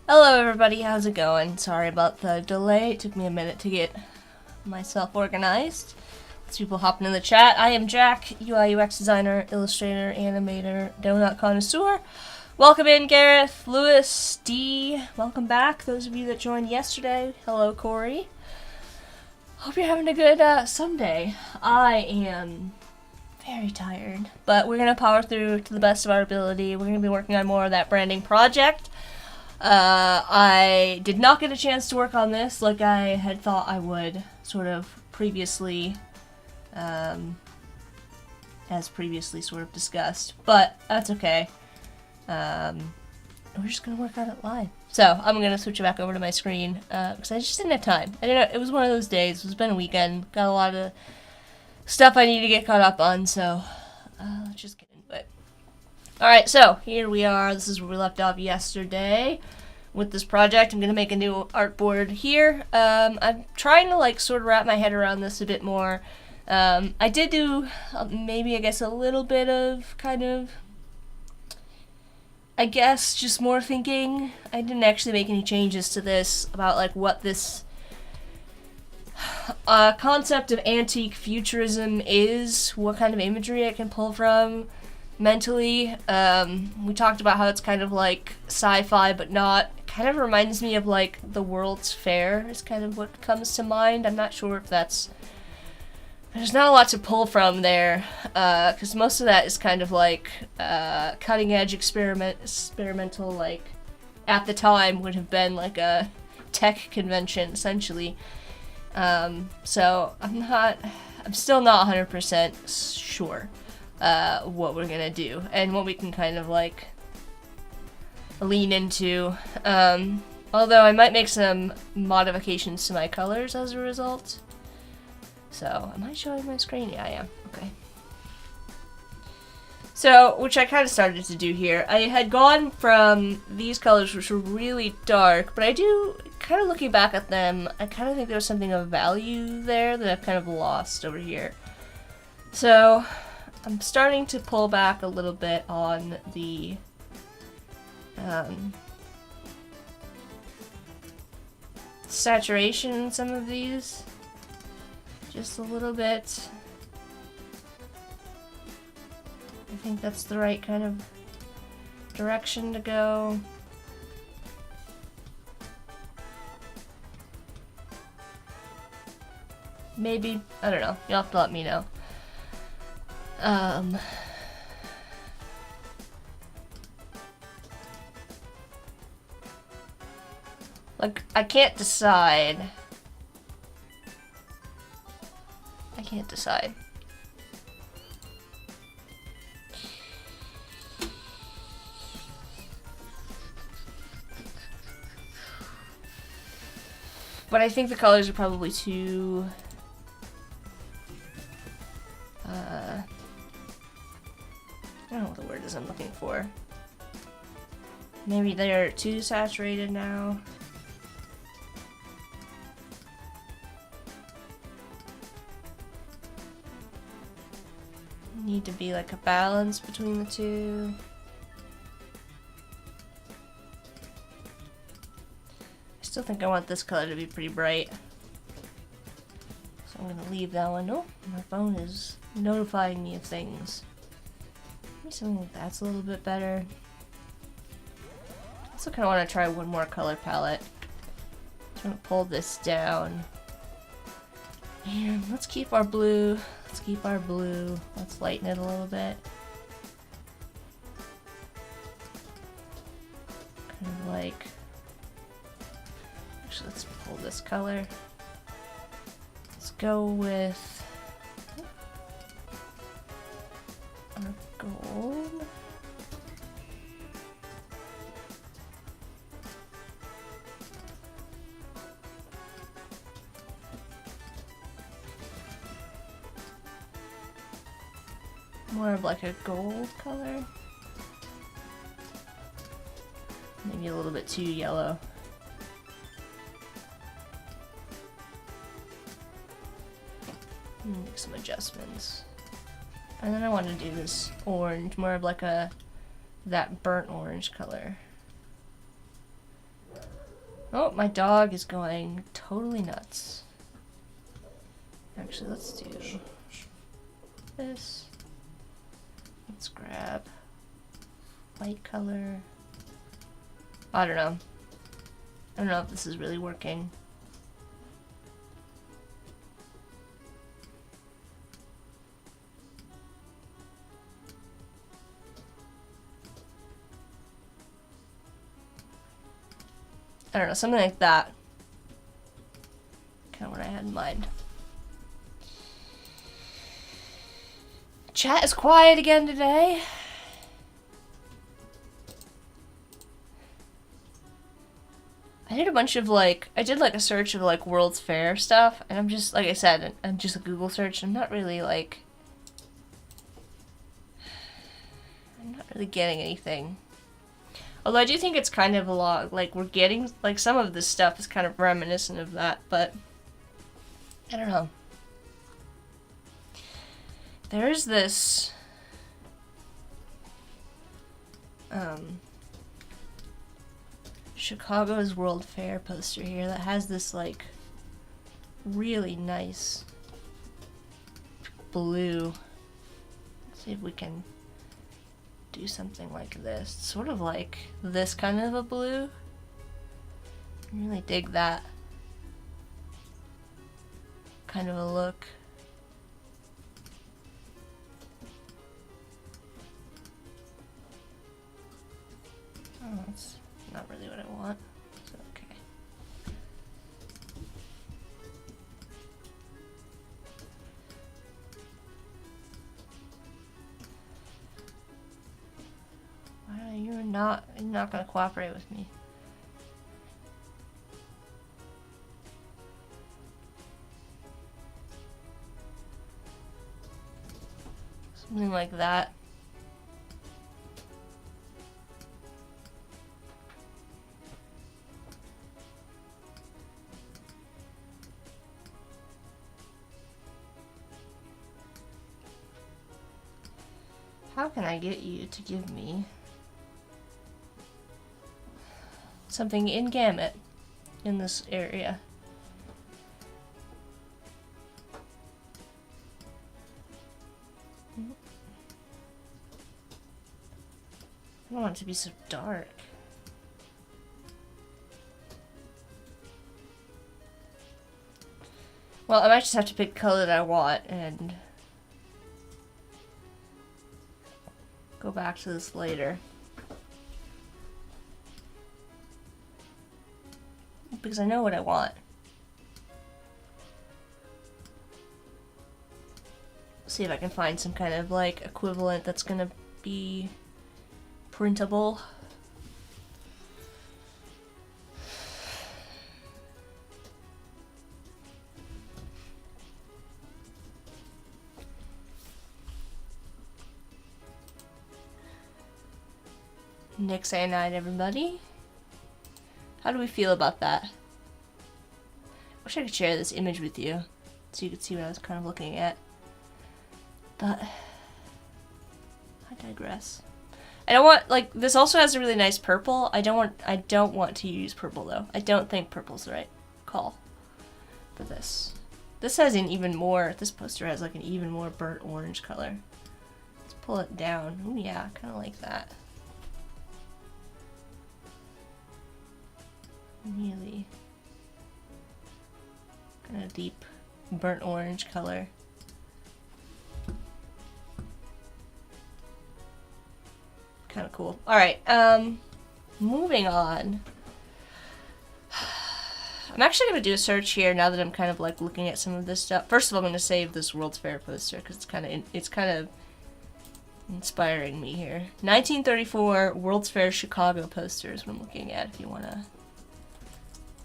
Hello everybody, how's it going? Sorry about the delay, it took me a minute to get myself organized. Lots of people hopping in the chat. I am Jack, UI UX designer, illustrator, animator, donut connoisseur. Welcome in Gareth, Lewis, D. Welcome back, those of you that joined yesterday. Hello Corey. Hope you're having a good Sunday. I am very tired, but we're going to power through to the best of our ability. We're going to be working on more of that branding project. I did not get a chance to work on this like I had thought I would, sort of previously, as previously sort of discussed, but that's okay. We're just gonna work on it live. So I'm gonna switch it back over to my screen, because I just didn't have time. I didn't know, it was one of those days, it's been a weekend, got a lot of stuff I need to get caught up on, so, let's just get into it. Alright, so here we are. This is where we left off yesterday with this project. I'm going to make a new artboard here. I'm trying to sort of wrap my head around this a bit more. I did do maybe I guess a little bit of kind of just more thinking. I didn't actually make any changes to this about what this concept of antique futurism is, what kind of imagery it can pull from mentally. We talked about how it's kind of like sci-fi but not. It kind of reminds me of the World's Fair is kind of what comes to mind. I'm not sure if there's not a lot to pull from there, because most of that is kind of cutting edge experimental, at the time would have been a tech convention essentially. So I'm still not 100% sure what we're gonna do and what we can kind of lean into. Although I might make some modifications to my colors as a result. So, am I showing my screen? Yeah, I am. Okay. So, which I kind of started to do here. I had gone from these colors, which were really dark, but I do, kind of looking back at them, I kind of think there was something of value there that I've kind of lost over here. So, I'm starting to pull back a little bit on the saturation in some of these. Just a little bit. I think that's the right kind of direction to go. Maybe, I don't know. You'll have to let me know. I can't decide. But I think the colors are probably too I don't know what the word is I'm looking for. Maybe they're too saturated now. Need to be a balance between the two. I still think I want this color to be pretty bright. So I'm gonna leave that one. Oh, my phone is notifying me of things. Maybe something like that's a little bit better. I also kind of want to try one more color palette. I'm gonna pull this down. And let's keep our blue. Let's lighten it a little bit. Kind of actually, let's pull this color. Let's go with our gold. More of a gold color. Maybe a little bit too yellow. Make some adjustments. And then I want to do this orange, more of that burnt orange color. Oh, my dog is going totally nuts. Actually, let's do this. Let's grab white color. I don't know. I don't know if this is really working. I don't know, something like that. Kind of what I had in mind. Chat is quiet again today. I did a bunch of I did a search of World's Fair stuff, and I'm just, like I said, I'm just a Google search. I'm not really getting anything. Although I do think it's kind of a lot, we're getting, some of this stuff is kind of reminiscent of that, but I don't know. There's this, Chicago's World Fair poster here that has this, really nice blue. Let's see if we can do something like this. Sort of like this kind of a blue. I really dig that kind of a look. Oh, that's not really what I want. So, okay. You're not gonna cooperate with me. Something like that. How can I get you to give me something in gamut in this area? I don't want it to be so dark. Well, I might just have to pick the color that I want and go back to this later. Because I know what I want. See if I can find some kind of equivalent that's gonna be printable. Nick saying night, everybody. How do we feel about that? Wish I could share this image with you so you could see what I was kind of looking at. But I digress. I don't want this also has a really nice purple. I don't want to use purple though. I don't think purple's the right call for this. This has this poster has an even more burnt orange color. Let's pull it down. Ooh yeah, kinda like that. Really kind of deep burnt orange color. Kind of cool. Alright, moving on. I'm actually going to do a search here now that I'm kind of looking at some of this stuff. First of all, I'm going to save this World's Fair poster because it's kind of inspiring me here. 1934 World's Fair Chicago poster is what I'm looking at if you want to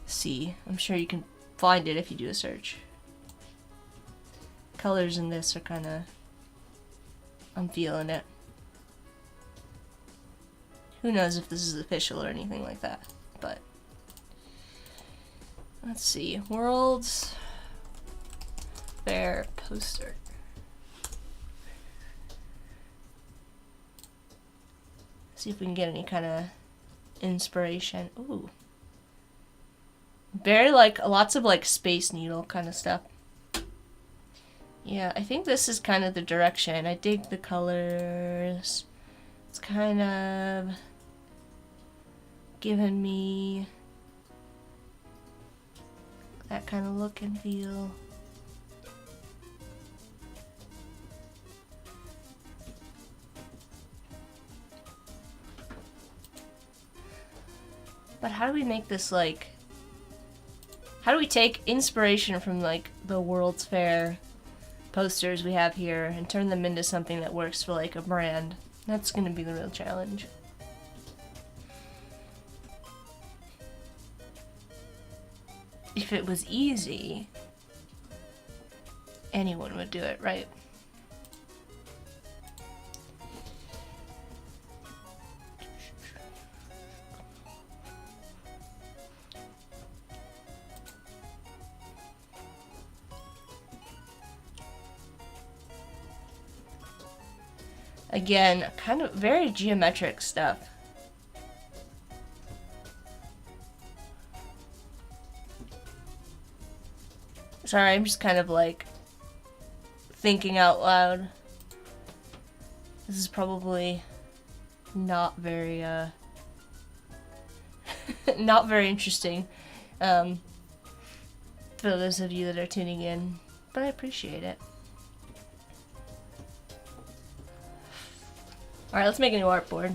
see. I'm sure you can find it if you do a search. Colors in this are kind of, I'm feeling it. Who knows if this is official or anything like that, but let's see. World's Fair poster. See if we can get any kind of inspiration. Ooh. Very, like, lots of, like, Space Needle kind of stuff. Yeah, I think this is kind of the direction. I dig the colors. It's kind of giving me that kind of look and feel. But how do we make this, like... How do we take inspiration from, like, the World's Fair posters we have here and turn them into something that works for, like, a brand? That's gonna be the real challenge. If it was easy, anyone would do it, right? Again, kind of very geometric stuff. Sorry, I'm just kind of like thinking out loud. This is probably not very not very interesting for those of you that are tuning in, but I appreciate it. Alright, let's make a new artboard.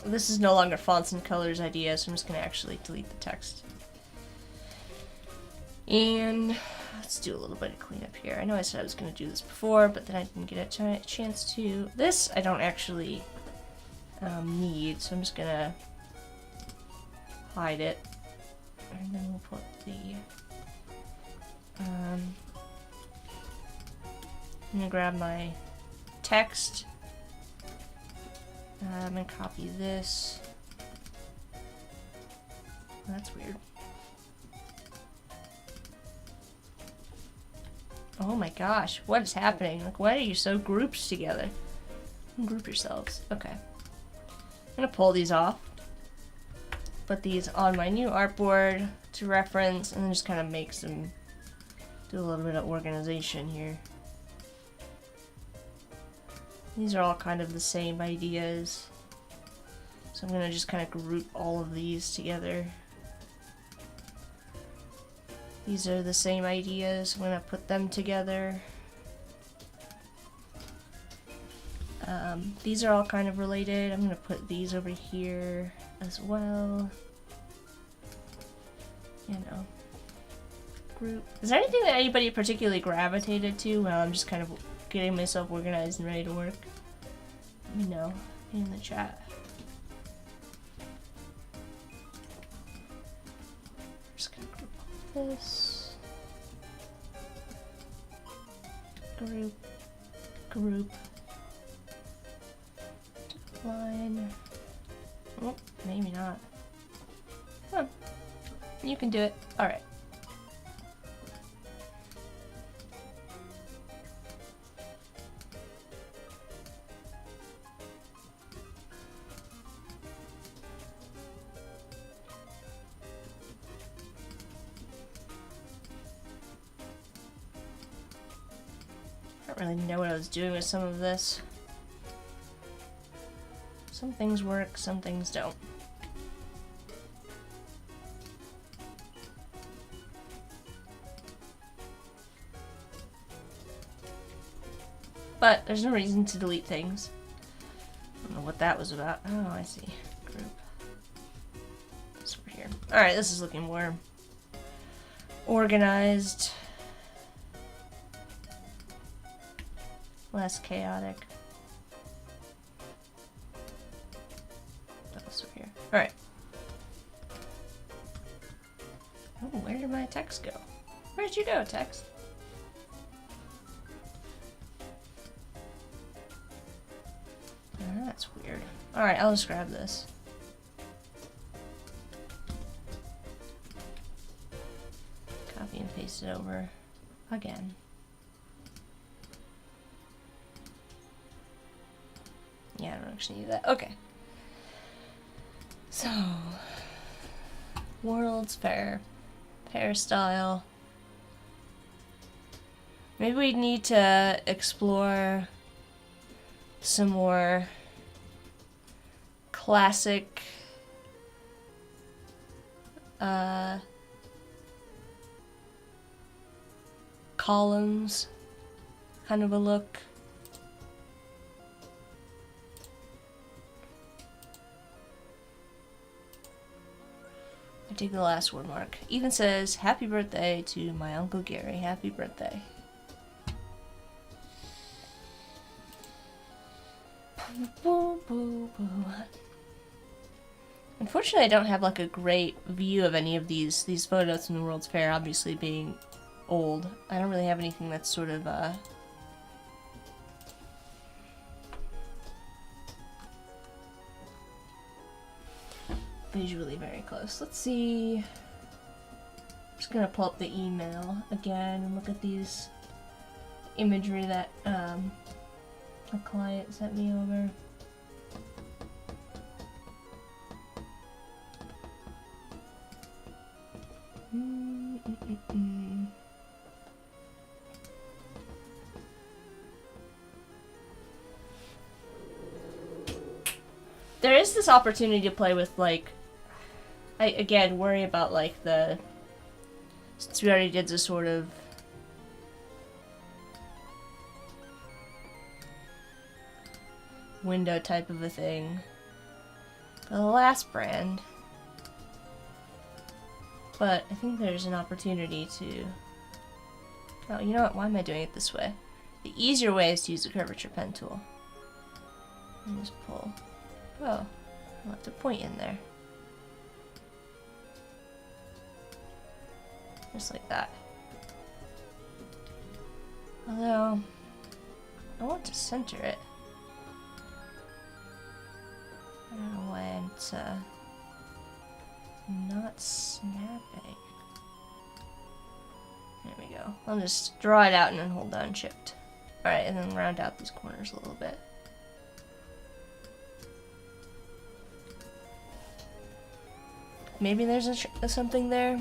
This is no longer fonts and colors idea, so I'm just going to actually delete the text. And let's do a little bit of cleanup here. I know I said I was going to do this before, but then I didn't get a chance to. This I don't actually need, so I'm just going to hide it. And then we'll put the... I'm going to grab my text. I'm gonna copy this. Oh, that's weird. Oh my gosh, what is happening? Like, why are you so grouped together? Group yourselves. Okay. I'm gonna pull these off. Put these on my new artboard to reference, and then just kind of make some... do a little bit of organization here. These are all kind of the same ideas. So I'm going to just kind of group all of these together. These are the same ideas. I'm going to put them together. These are all kind of related. I'm going to put these over here as well. You know. Group. Is there anything that anybody particularly gravitated to? Well, I'm just kind of getting myself organized and ready to work. Let me know in the chat. Just gonna group all this. Group. Group. Line. Oh, maybe not. Huh. You can do it. Alright. I don't really know what I was doing with some of this. Some things work, some things don't. But there's no reason to delete things. I don't know what that was about. Oh, I see. Group. It's over here. Alright, this is looking more organized. Less chaotic. That's over here. Alright. Oh, where did my text go? Where'd you go, text? Oh, that's weird. Alright, I'll just grab this. Copy and paste it over. again. Yeah, I don't actually need that. Okay. So, World's Fair, Peristyle. Maybe we need to explore some more classic columns kind of a look. I dig the last word mark. Ethan says, happy birthday to my Uncle Gary. Happy birthday. Boo, boo, boo. Unfortunately, I don't have like a great view of any of these photos from the World's Fair, obviously being old. I don't really have anything that's sort of visually very close. Let's see. I'm just gonna pull up the email again and look at these imagery that a client sent me over. There is this opportunity to play with, like, I again worry about like since we already did this sort of window type of a thing for the last brand, but I think there's an opportunity to, oh, you know what, why am I doing it this way? The easier way is to use the curvature pen tool and just pull. Oh, I left a point in there. Just like that. Although, I want to center it. I don't know why it's not snapping. There we go. I'll just draw it out and then hold down Shift. Alright, and then round out these corners a little bit. Maybe there's something there.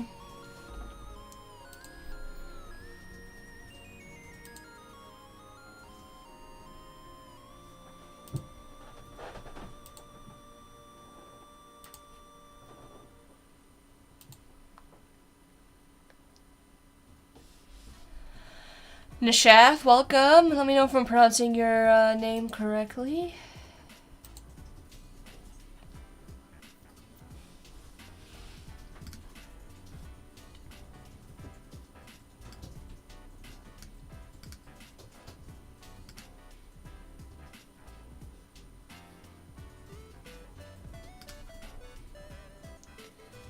Nishath, welcome. Let me know if I'm pronouncing your name correctly.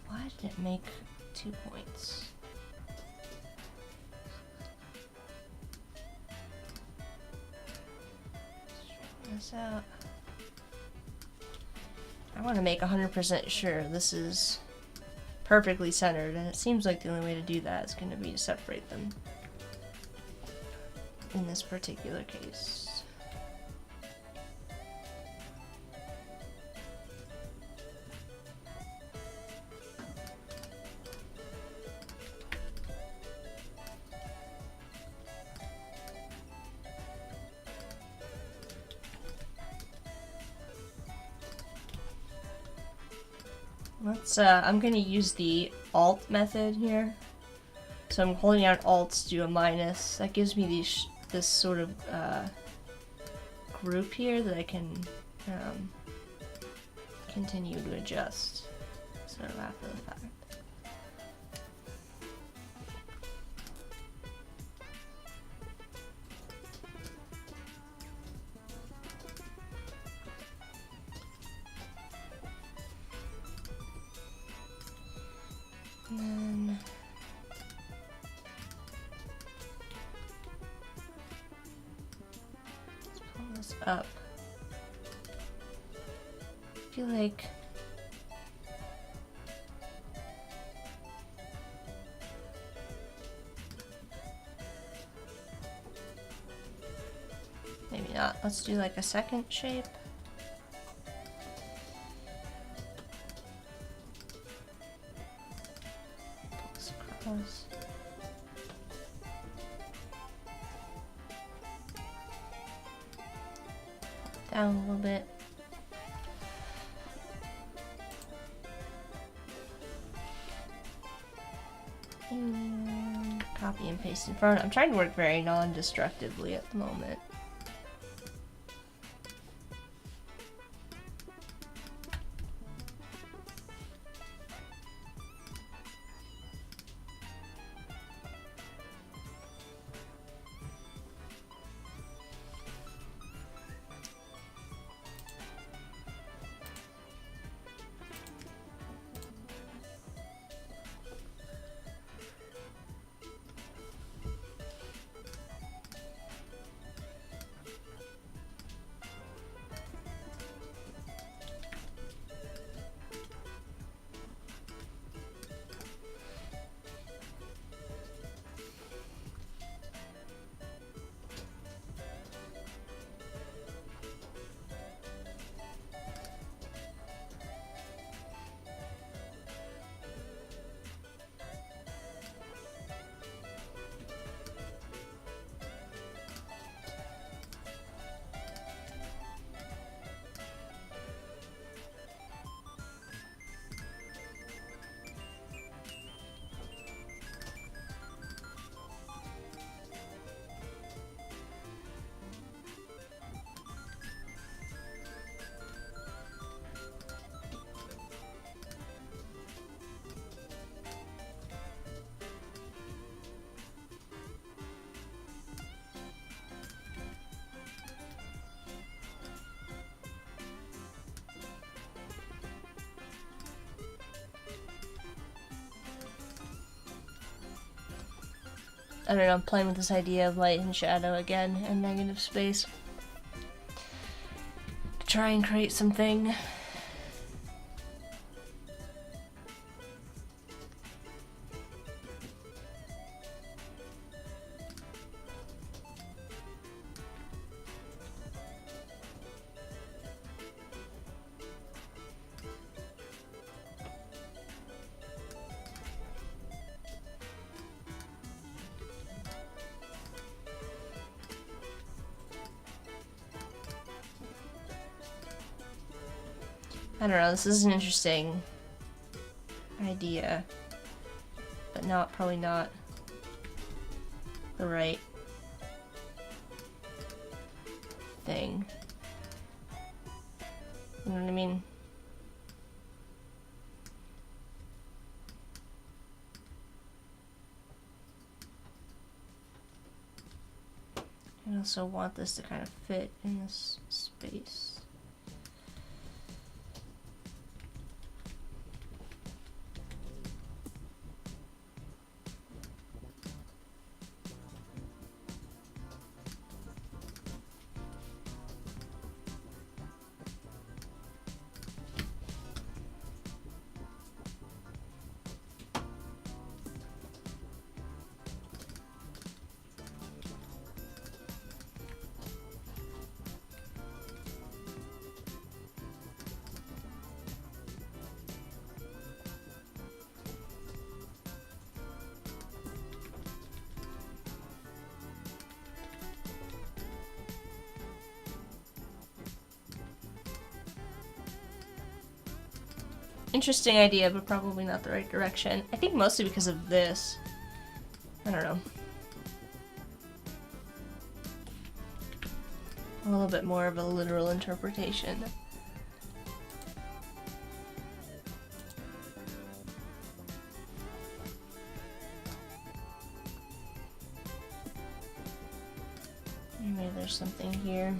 Why did it make 2 points? Out. I want to make 100% sure this is perfectly centered, and it seems like the only way to do that is going to be to separate them in this particular case. Let's, I'm gonna use the Alt method here. So I'm holding down Alt to do a minus. That gives me this sort of group here that I can continue to adjust sort of after the fact. And then let's pull this up. I feel like not. Let's do like a second shape. Across. Down a little bit. And copy and paste in front. I'm trying to work very non-destructively at the moment. I don't know, I'm playing with this idea of light and shadow again and negative space to try and create something. I don't know, this is an interesting idea, but probably not the right thing. You know what I mean? I also want this to kind of fit in this space. Interesting idea, but probably not the right direction. I think mostly because of this. I don't know. A little bit more of a literal interpretation. Maybe there's something here.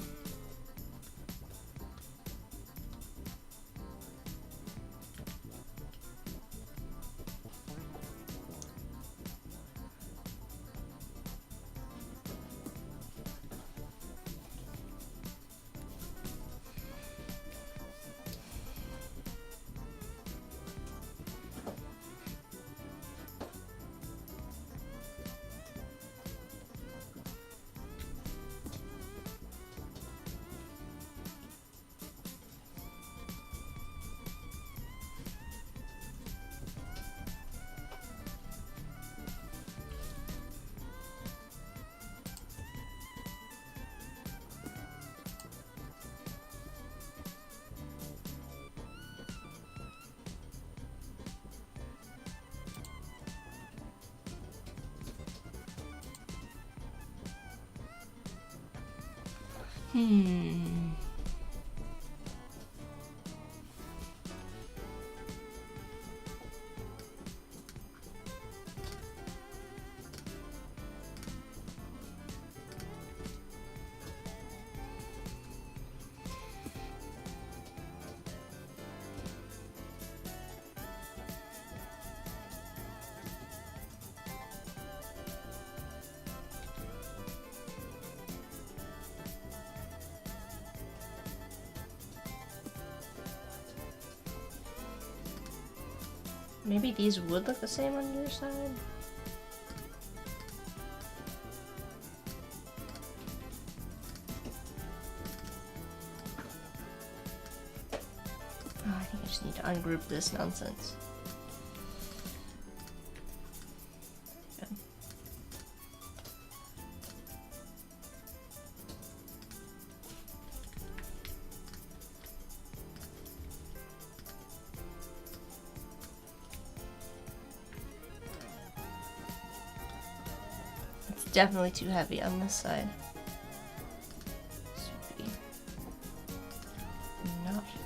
Maybe these would look the same on your side. Oh, I think I just need to ungroup this nonsense. Good. It's definitely too heavy on this side. Should be not here.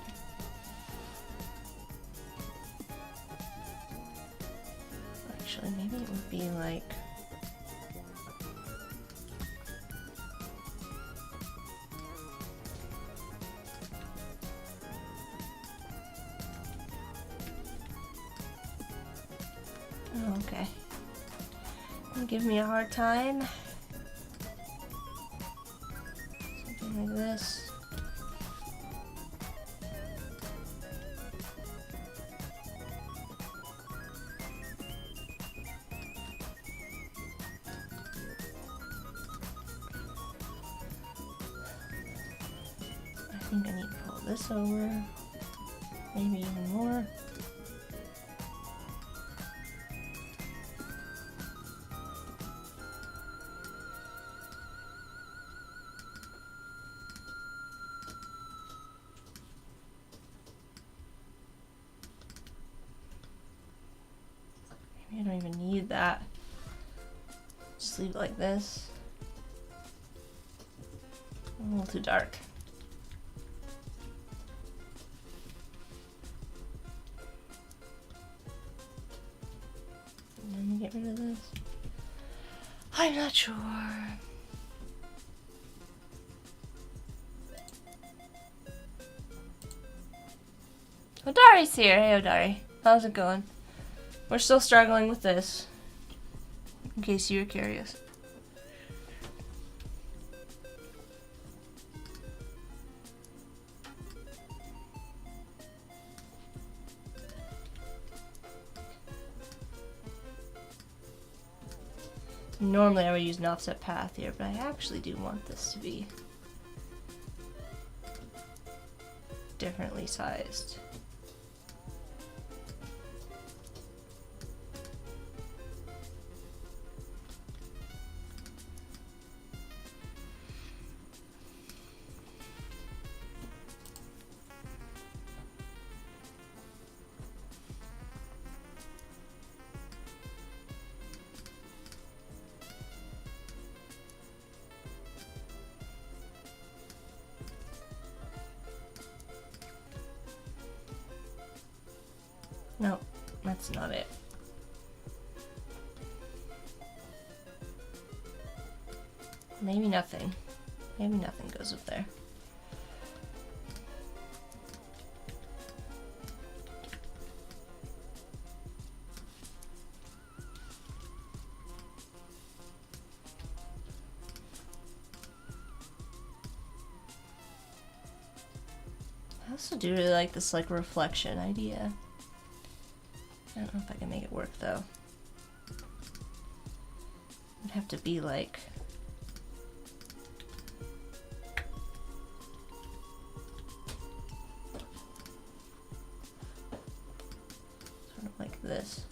Actually, maybe it would be like... Oh, okay. Don't give me a hard time. Something like this. I think I need to pull this over. Maybe even more. Maybe I don't even need that. Just leave it like this. A little too dark. Let me get rid of this. I'm not sure. Odari's here. Hey, Odari. How's it going? We're still struggling with this, in case you were curious. Normally I would use an offset path here, but I actually do want this to be differently sized. No, that's not it. Maybe nothing. Maybe nothing goes up there. I also do really like this like reflection idea. I don't know if I can make it work though. It'd have to be like sort of like this.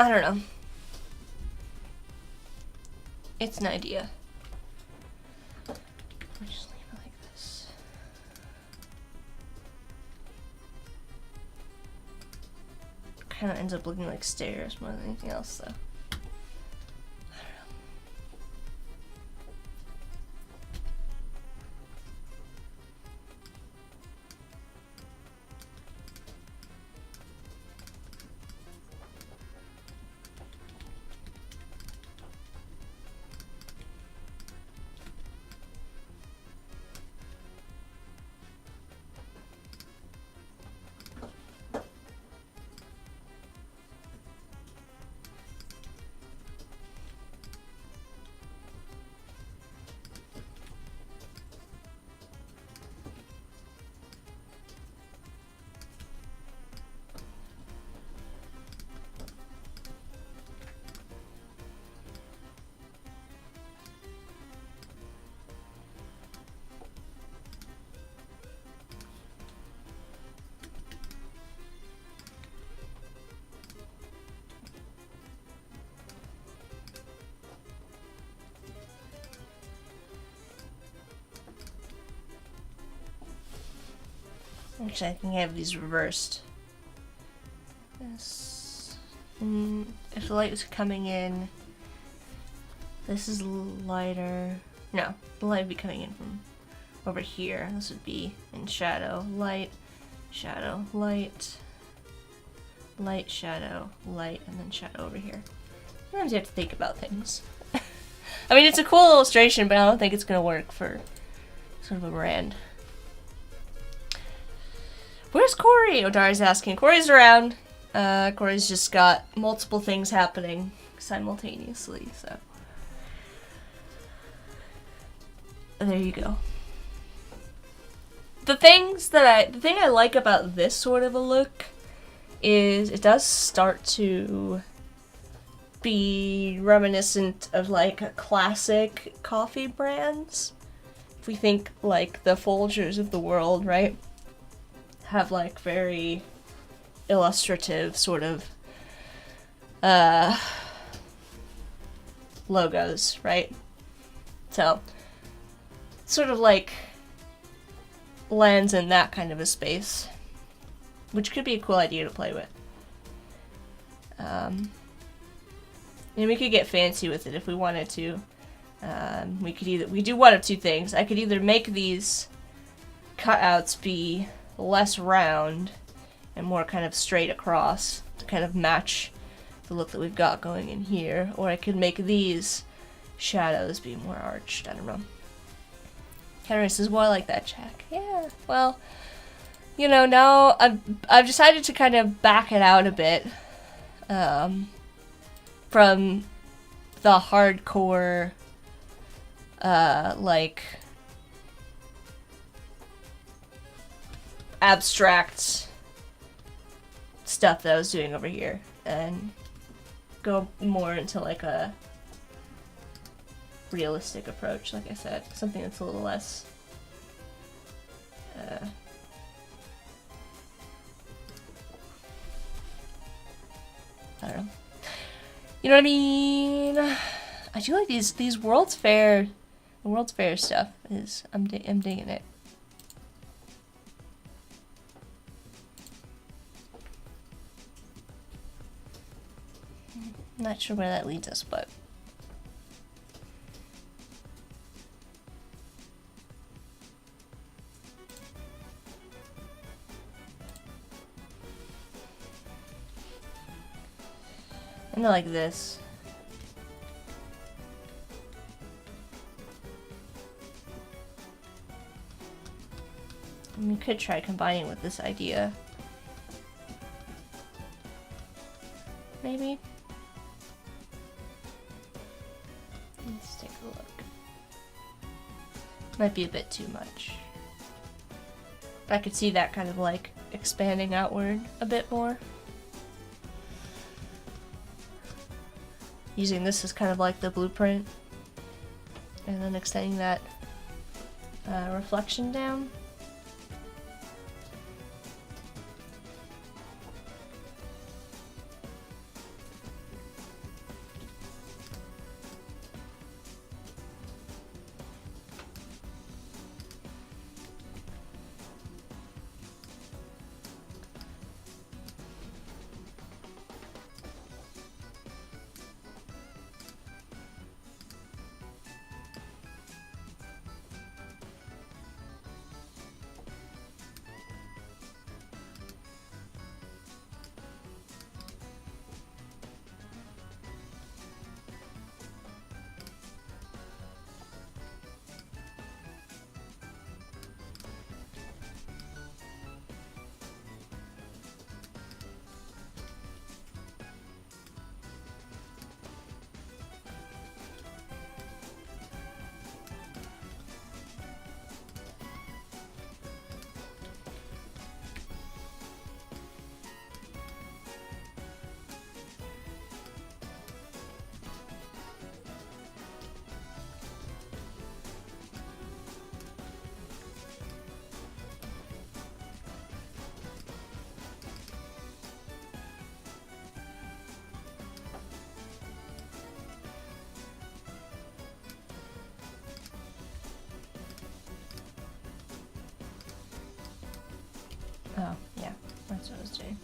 I don't know. It's an idea. I'll just leave it like this. Kind of ends up looking like stairs more than anything else, though. Actually, I can have these reversed. This, if the light is coming in, this is lighter. No, the light would be coming in from over here. This would be in shadow, light, light, shadow, light, and then shadow over here. Sometimes you have to think about things. I mean, it's a cool illustration, but I don't think it's going to work for sort of a brand. Where's Corey? Odari's asking. Corey's around. Corey's just got multiple things happening simultaneously, so. There you go. The thing I like about this sort of a look is it does start to be reminiscent of like classic coffee brands. If we think like the Folgers of the world, right? Have like very illustrative sort of logos, right? So sort of like lands in that kind of a space, which could be a cool idea to play with. And we could get fancy with it if we wanted to. We do one of two things. I could either make these cutouts be less round and more kind of straight across to kind of match the look that we've got going in here, or I could make these shadows be more arched. I don't know. Henry says, "Well, I like that, Jack." Yeah. Well, you know, now I've decided to kind of back it out a bit from the hardcore like abstract stuff that I was doing over here and go more into like a realistic approach, like I said, something that's a little less I don't know. You know what I mean? I do like these World's Fair, the World's Fair stuff is I'm digging it. I'm not sure where that leads us, but and I like this. And we could try combining with this idea. Maybe. Let's take a look. Might be a bit too much. I could see that kind of like expanding outward a bit more. Using this as kind of like the blueprint. And then extending that reflection down. That's what I was doing.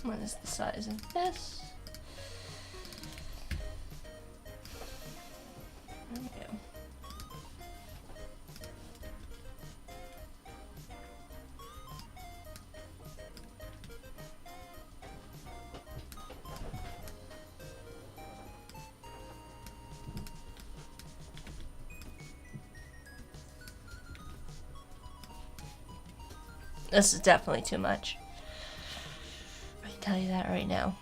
What is the size of this? There we go. This is definitely too much. I can tell you that right now.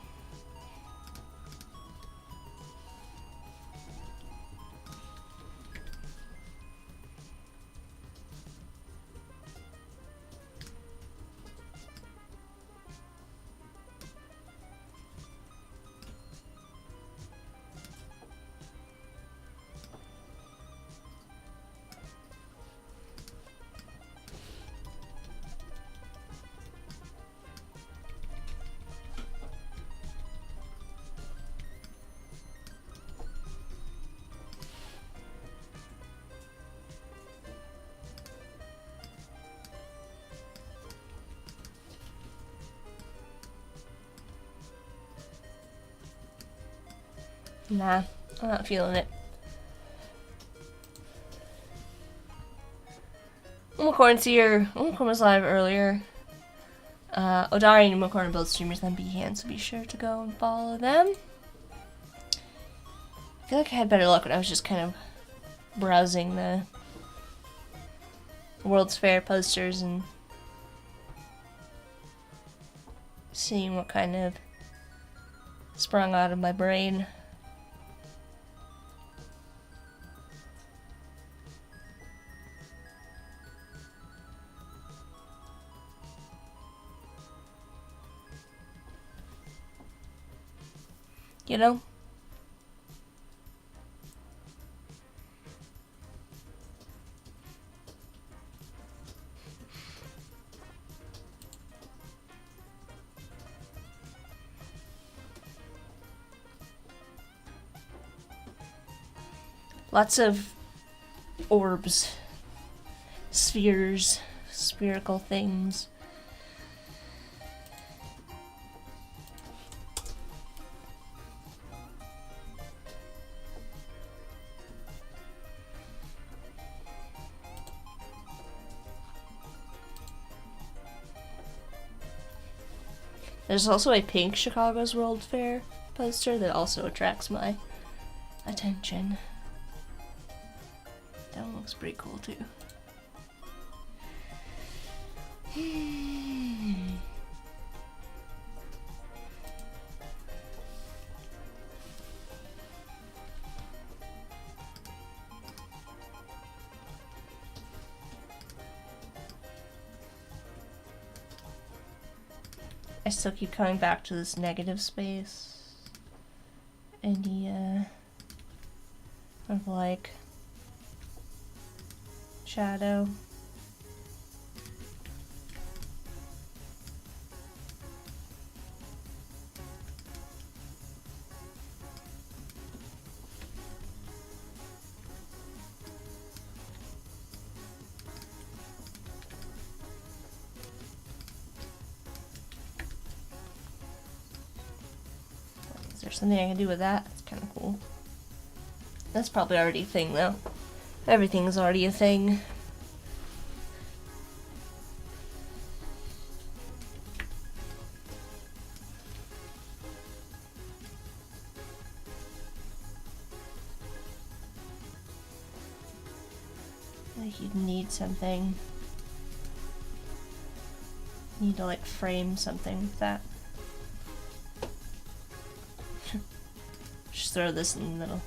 Nah, I'm not feeling it. Unicorn was live earlier. Odari and Unicorn are both streamers on Behance, so be sure to go and follow them. I feel like I had better luck when I was just kind of browsing the World's Fair posters and seeing what kind of sprung out of my brain. You know? Lots of orbs, spheres, spherical things. There's also a pink Chicago's World Fair poster that also attracts my attention. That one looks pretty cool too. I still keep coming back to this negative space. Any, of like shadow. Is there something I can do with that? It's kind of cool. That's probably already a thing, though. Everything's already a thing. Like you'd need something. You need to like frame something with that. Just throw this in the middle.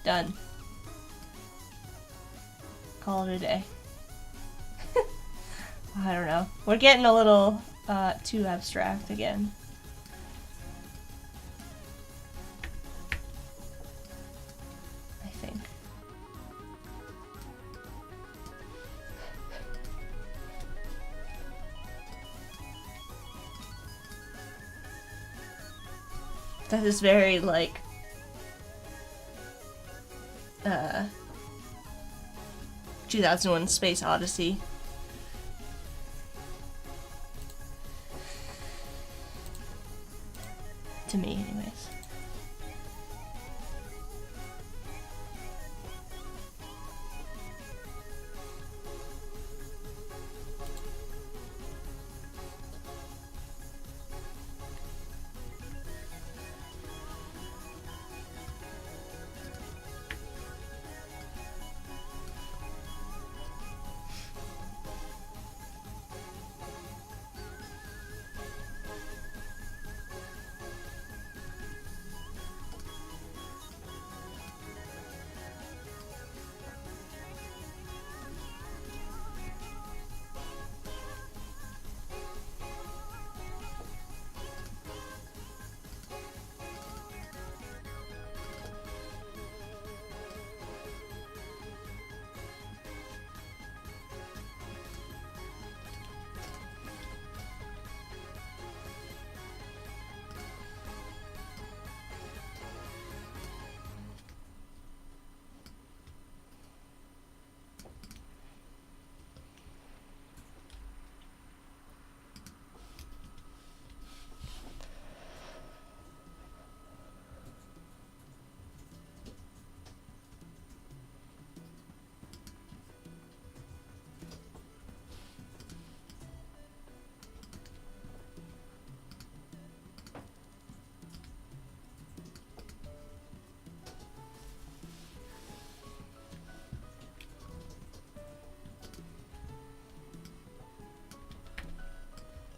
Done. Call it a day. I don't know. We're getting a little too abstract again. I think. That is very like 2001 Space Odyssey. To me, anyways.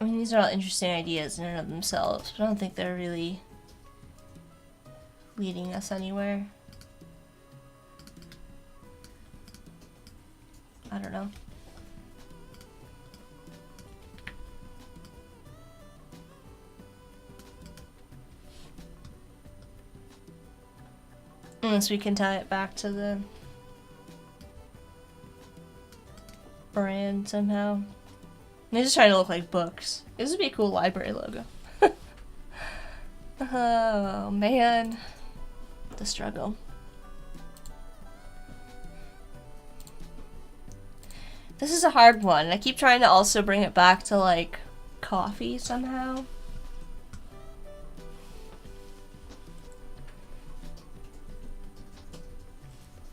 I mean, these are all interesting ideas in and of themselves, but I don't think they're really leading us anywhere. I don't know. Unless we can tie it back to the brand somehow. They're just trying to look like books. This would be a cool library logo. Oh man, the struggle. This is a hard one. I keep trying to also bring it back to like coffee somehow.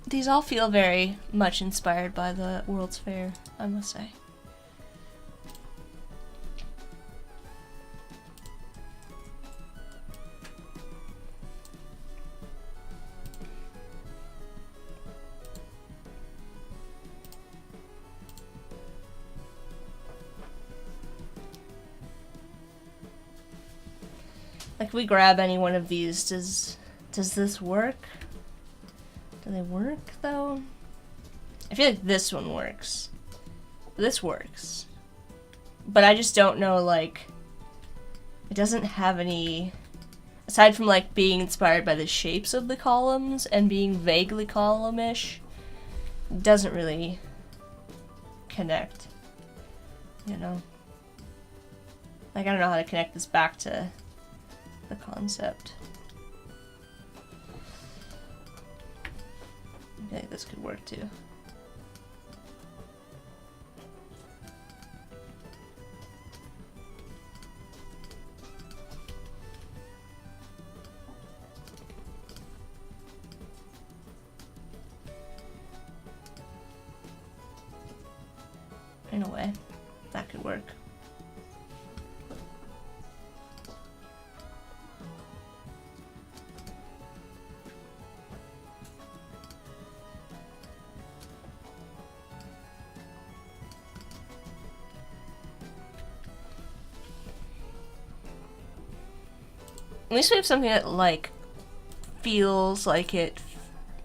These all feel very much inspired by the World's Fair, I must say. Like, if we grab any one of these, does this work? Do they work, though? I feel like this one works. This works. but I just don't know, like, it doesn't have any, aside from like being inspired by the shapes of the columns and being vaguely column-ish, it doesn't really connect, you know? Like, I don't know how to connect this back to the concept. I feel like this could work too. In a way, that could work. At least we have something that, like, feels like it,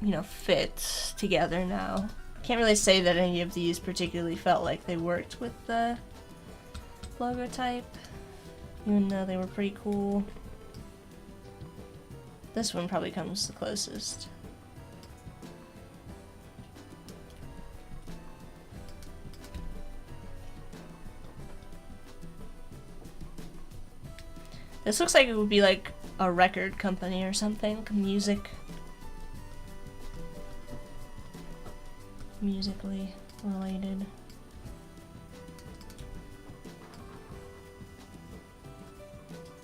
you know, fits together now. Can't really say that any of these particularly felt like they worked with the logo type, even though they were pretty cool. This one probably comes the closest. This looks like it would be like a record company or something, musically related.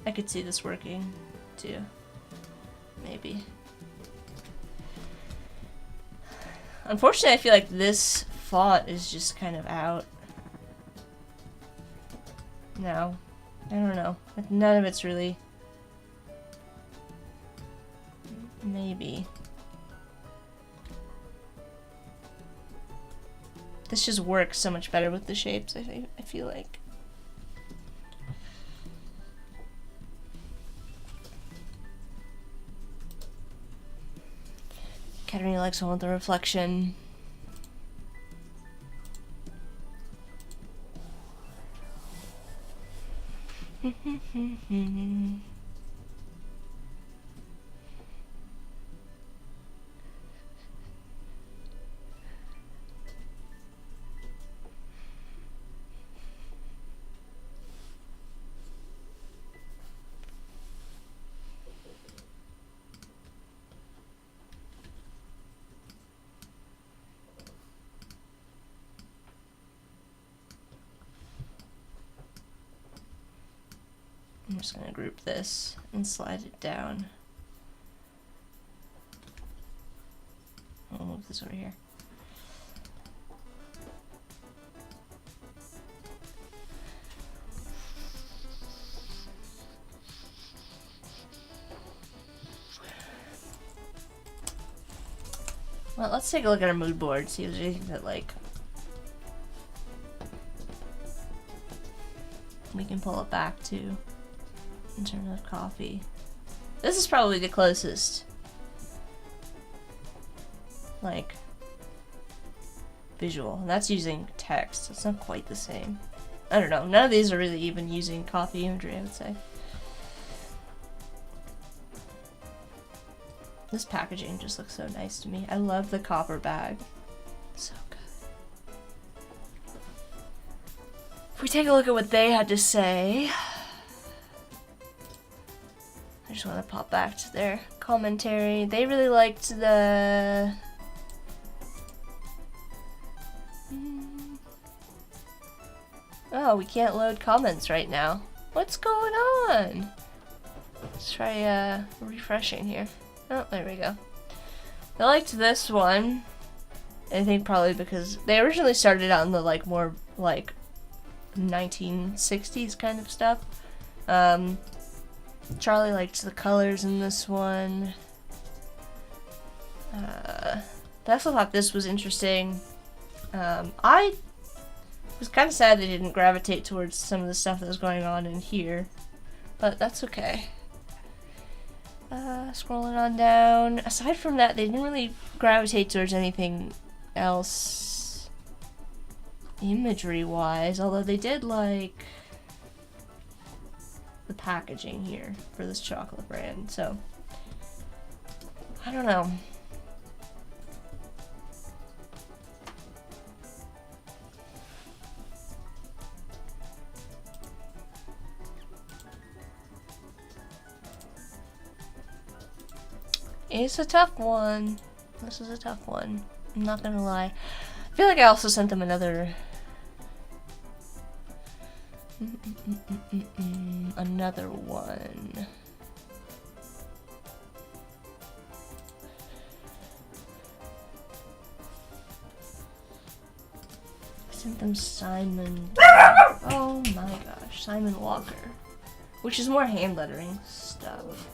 I could see this working too, maybe. Unfortunately, I feel like this font is just kind of out now. I don't know. None of it's really. Maybe. This just works so much better with the shapes, I feel like. Katarina likes one with the reflection. I'm just going to group this and slide it down. I'll move this over here. Well, let's take a look at our mood board, see if there's anything that, like, we can pull it back to in terms of coffee. This is probably the closest, like, visual. And that's using text. It's not quite the same. I don't know. None of these are really even using coffee imagery, I would say. This packaging just looks so nice to me. I love the copper bag. So good. If we take a look at what they had to say, I just want to pop back to their commentary. They really liked the... Oh, we can't load comments right now. What's going on? Let's try refreshing here. Oh, there we go. They liked this one. I think probably because they originally started out in the like more like 1960s kind of stuff. Charlie liked the colors in this one. I also thought this was interesting. I was kind of sad they didn't gravitate towards some of the stuff that was going on in here, but that's okay. Scrolling on down. Aside from that, they didn't really gravitate towards anything else imagery-wise, although they did like the packaging here for this chocolate brand, so I don't know. It's a tough one. This is a tough one. I'm not gonna lie. I feel like I also sent them another... another one. I sent them Simon... oh my gosh, Simon Walker. Which is more hand lettering stuff.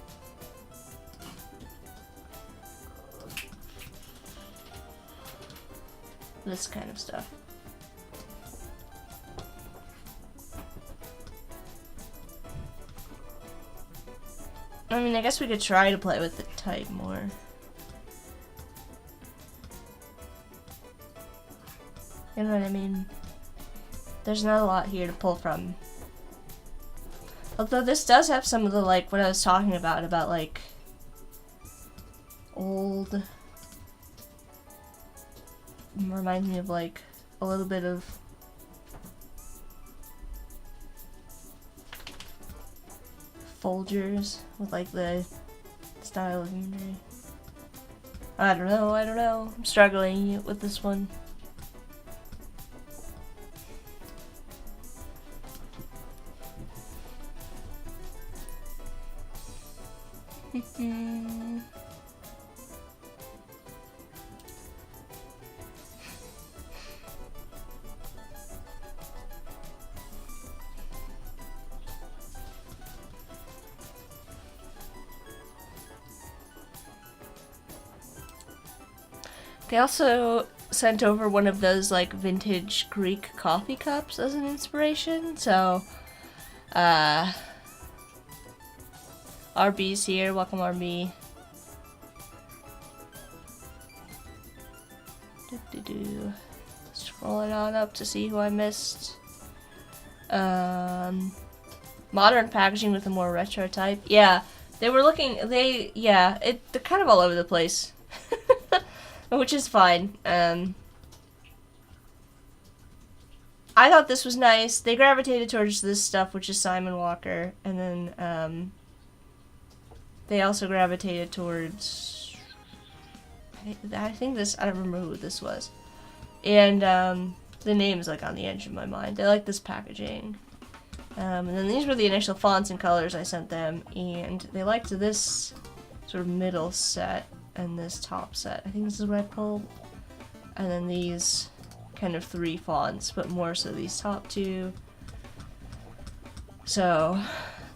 This kind of stuff. I mean, I guess we could try to play with the type more. You know what I mean? There's not a lot here to pull from. Although this does have some of the, like, what I was talking about like, old... reminds me of, like, a little bit of Folgers with, like, the style of imagery. I don't know. I'm struggling with this one. They also sent over one of those, like, vintage Greek coffee cups as an inspiration, so, RB's here, welcome RB. Scrolling on up to see who I missed. Modern packaging with a more retro type. Yeah, they were looking, they're kind of all over the place. Which is fine. I thought this was nice. They gravitated towards this stuff, which is Simon Walker, and then they also gravitated towards... I think this... I don't remember who this was. And the name is, like, on the edge of my mind. They like this packaging. And then these were the initial fonts and colors I sent them, and they liked this sort of middle set. And this top set. I think this is what I pulled. And then these kind of 3 fonts, but more so these top 2. So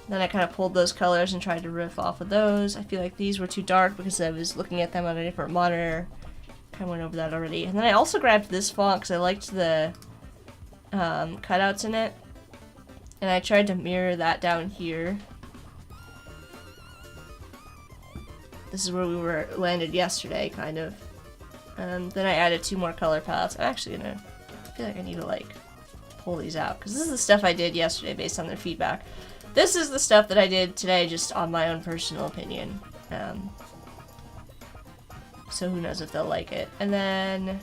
then I kind of pulled those colors and tried to riff off of those. I feel like these were too dark because I was looking at them on a different monitor. Kind of went over that already. And then I also grabbed this font because I liked the cutouts in it. And I tried to mirror that down here. This is where we were landed yesterday, kind of. Then I added 2 more color palettes. I'm actually gonna... I feel like I need to, like, pull these out. Because this is the stuff I did yesterday based on their feedback. This is the stuff that I did today just on my own personal opinion. So who knows if they'll like it. And then...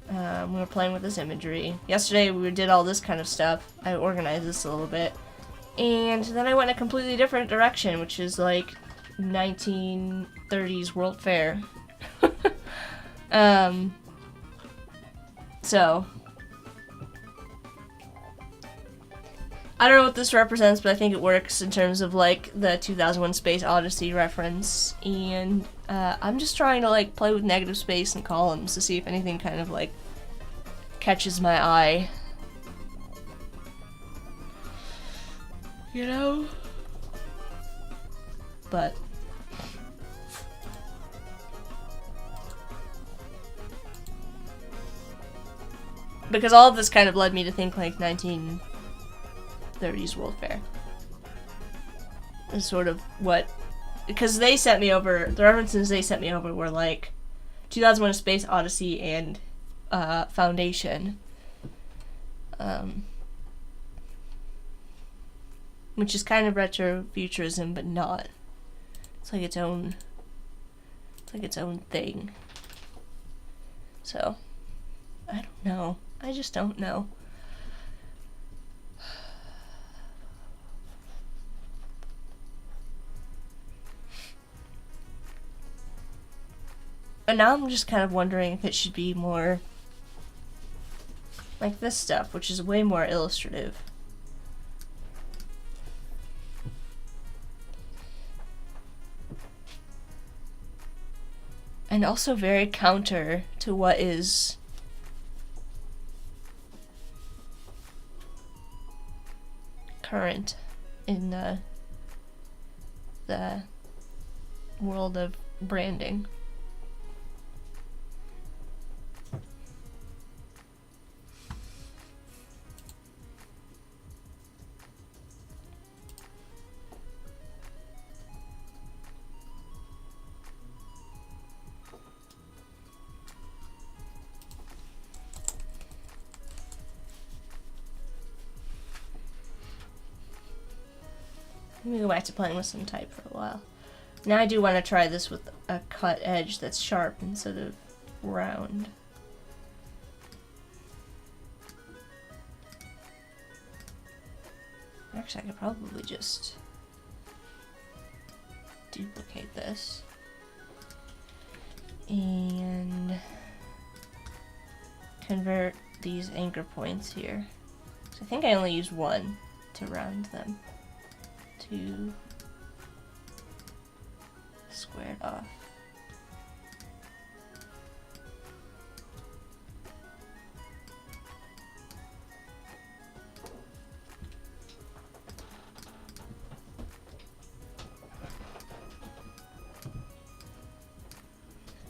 we were playing with this imagery. Yesterday we did all this kind of stuff. I organized this a little bit. And then I went a completely different direction, which is like 1930s World Fair. So I don't know what this represents, but I think it works in terms of like the 2001 Space Odyssey reference. And I'm just trying to like play with negative space and columns to see if anything kind of like catches my eye. You know? But because all of this kind of led me to think like 1930s World Fair. Is sort of what, because they sent me over, the references they sent me over were like 2001 A Space Odyssey and foundation. Which is kind of retrofuturism, but not. It's like its own thing. So, I don't know. I just don't know. And now I'm just kind of wondering if it should be more like this stuff, which is way more illustrative. And also very counter to what is current in the world of branding. Let me go back to playing with some type for a while. Now I do want to try this with a cut edge that's sharp instead of round. Actually, I could probably just duplicate this and convert these anchor points here. So I think I only used one to round them. To square it off.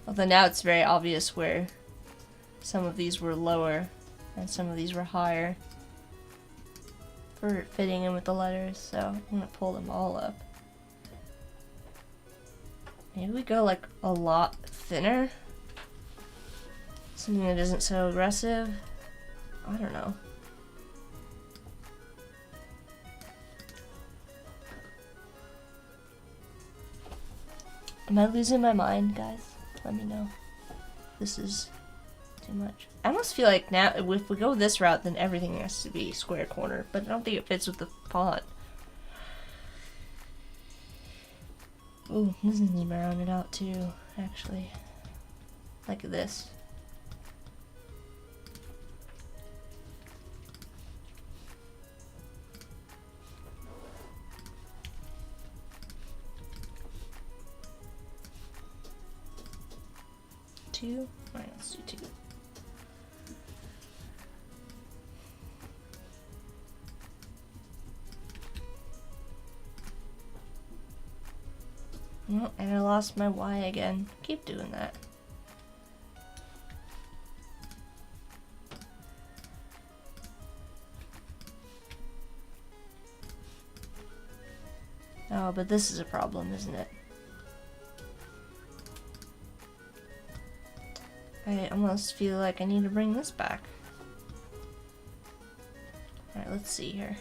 Although now it's very obvious where some of these were lower and some of these were higher for fitting in with the letters, so I'm gonna pull them all up. Maybe we go like a lot thinner? Something that isn't so aggressive? I don't know. Am I losing my mind, guys? Let me know. This is too much. I almost feel like now, if we go this route, then everything has to be square corner, but I don't think it fits with the font. Ooh, this needs to be rounded out too, actually. Like this. Two? Alright, let's do two. Oh, and I lost my Y again. Keep doing that. Oh, but this is a problem, isn't it? I almost feel like I need to bring this back. Alright, let's see here.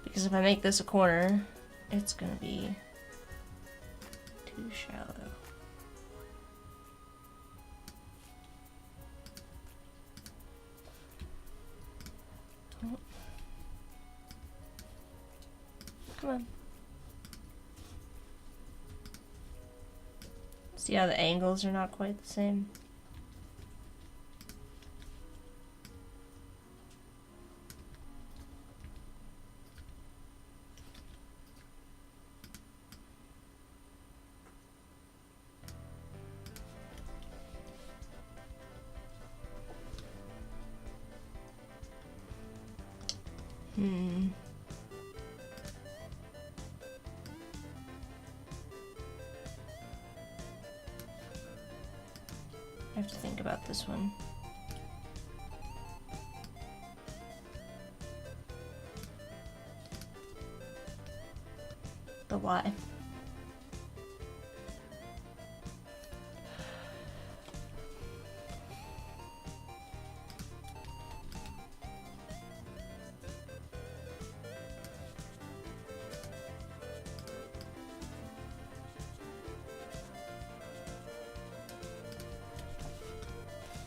Because if I make this a corner, it's gonna be too shallow. Oh. Come on. See how the angles are not quite the same? I have to think about this one. The Y.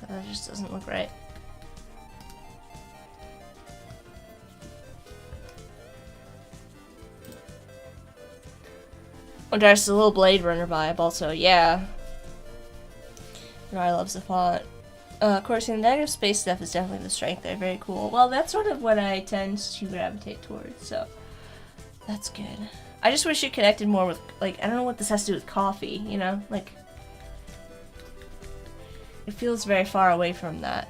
That just doesn't look right. Oh, there's a little Blade Runner vibe also, yeah. Rai loves the font. Of course, the negative space stuff is definitely the strength there. Very cool. Well, that's sort of what I tend to gravitate towards, so that's good. I just wish it connected more with, like, I don't know what this has to do with coffee, you know? Like, it feels very far away from that.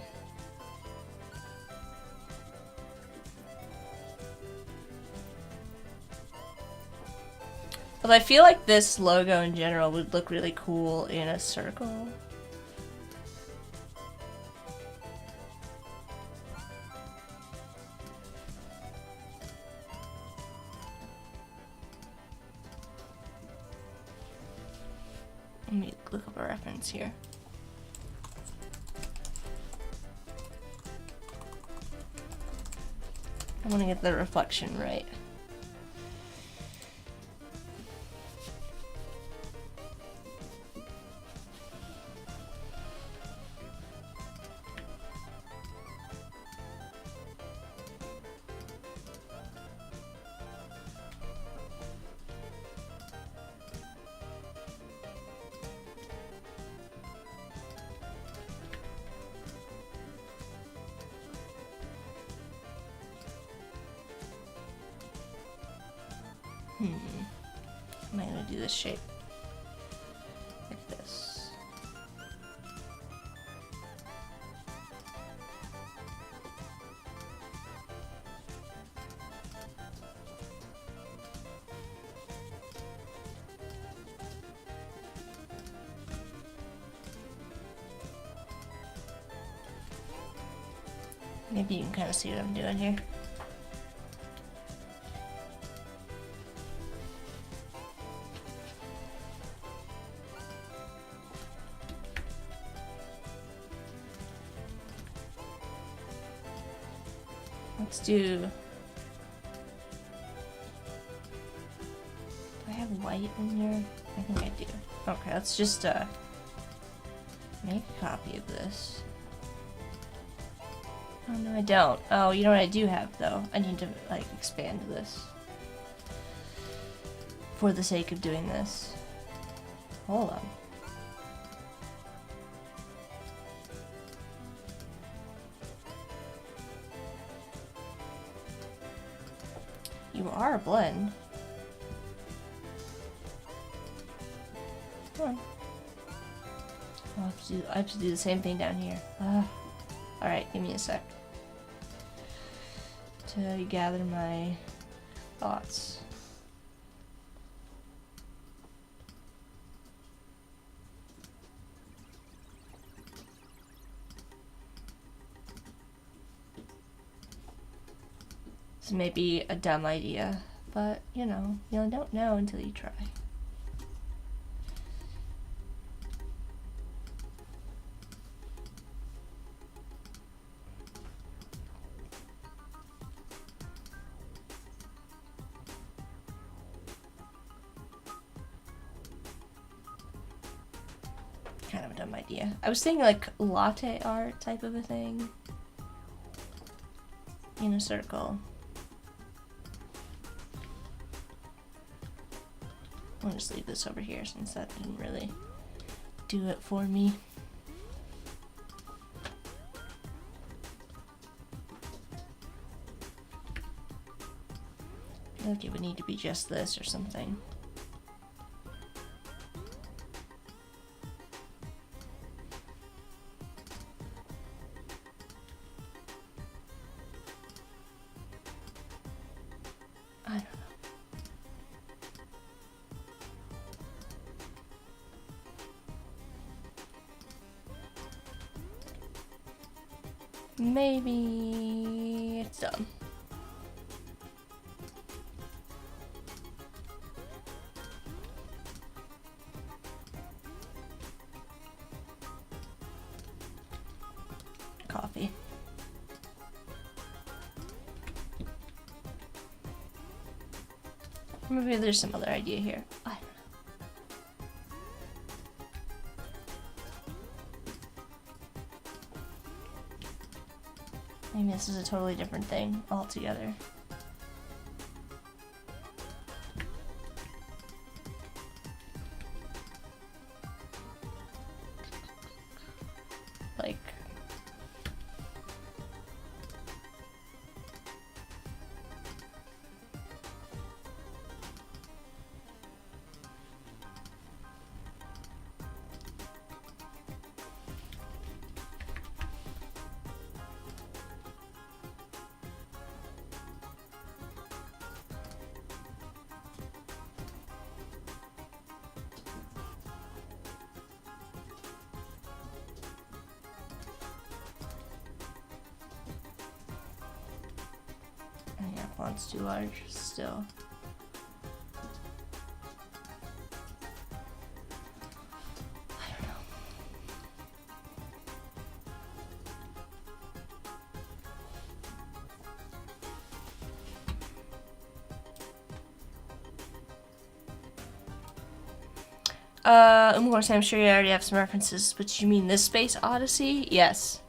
But I feel like this logo in general would look really cool in a circle. Let me look up a reference here. I want to get the reflection right. Am I gonna do this shape? Like this. Maybe you can kind of see what I'm doing here. Let's do... Do I have white in here? I think I do. Okay, let's just make a copy of this. Oh no, I don't. Oh, you know what I do have though? I need to like expand this. For the sake of doing this. Hold on. You are a blend. Come on. I have to do the same thing down here. Alright, give me a sec. To gather my thoughts. This may be a dumb idea, but you know, you don't know until you try. Kind of a dumb idea. I was thinking like latte art type of a thing in a circle. I'll just leave this over here since that didn't really do it for me. I feel like it would need to be just this or something. I don't know. Maybe it's done. Coffee. Maybe there's some other idea here. I don't know. Maybe this is a totally different thing altogether. Like... yeah, font's too large still. I don't know. Of course, I'm sure you already have some references, but you mean this Space Odyssey? Yes.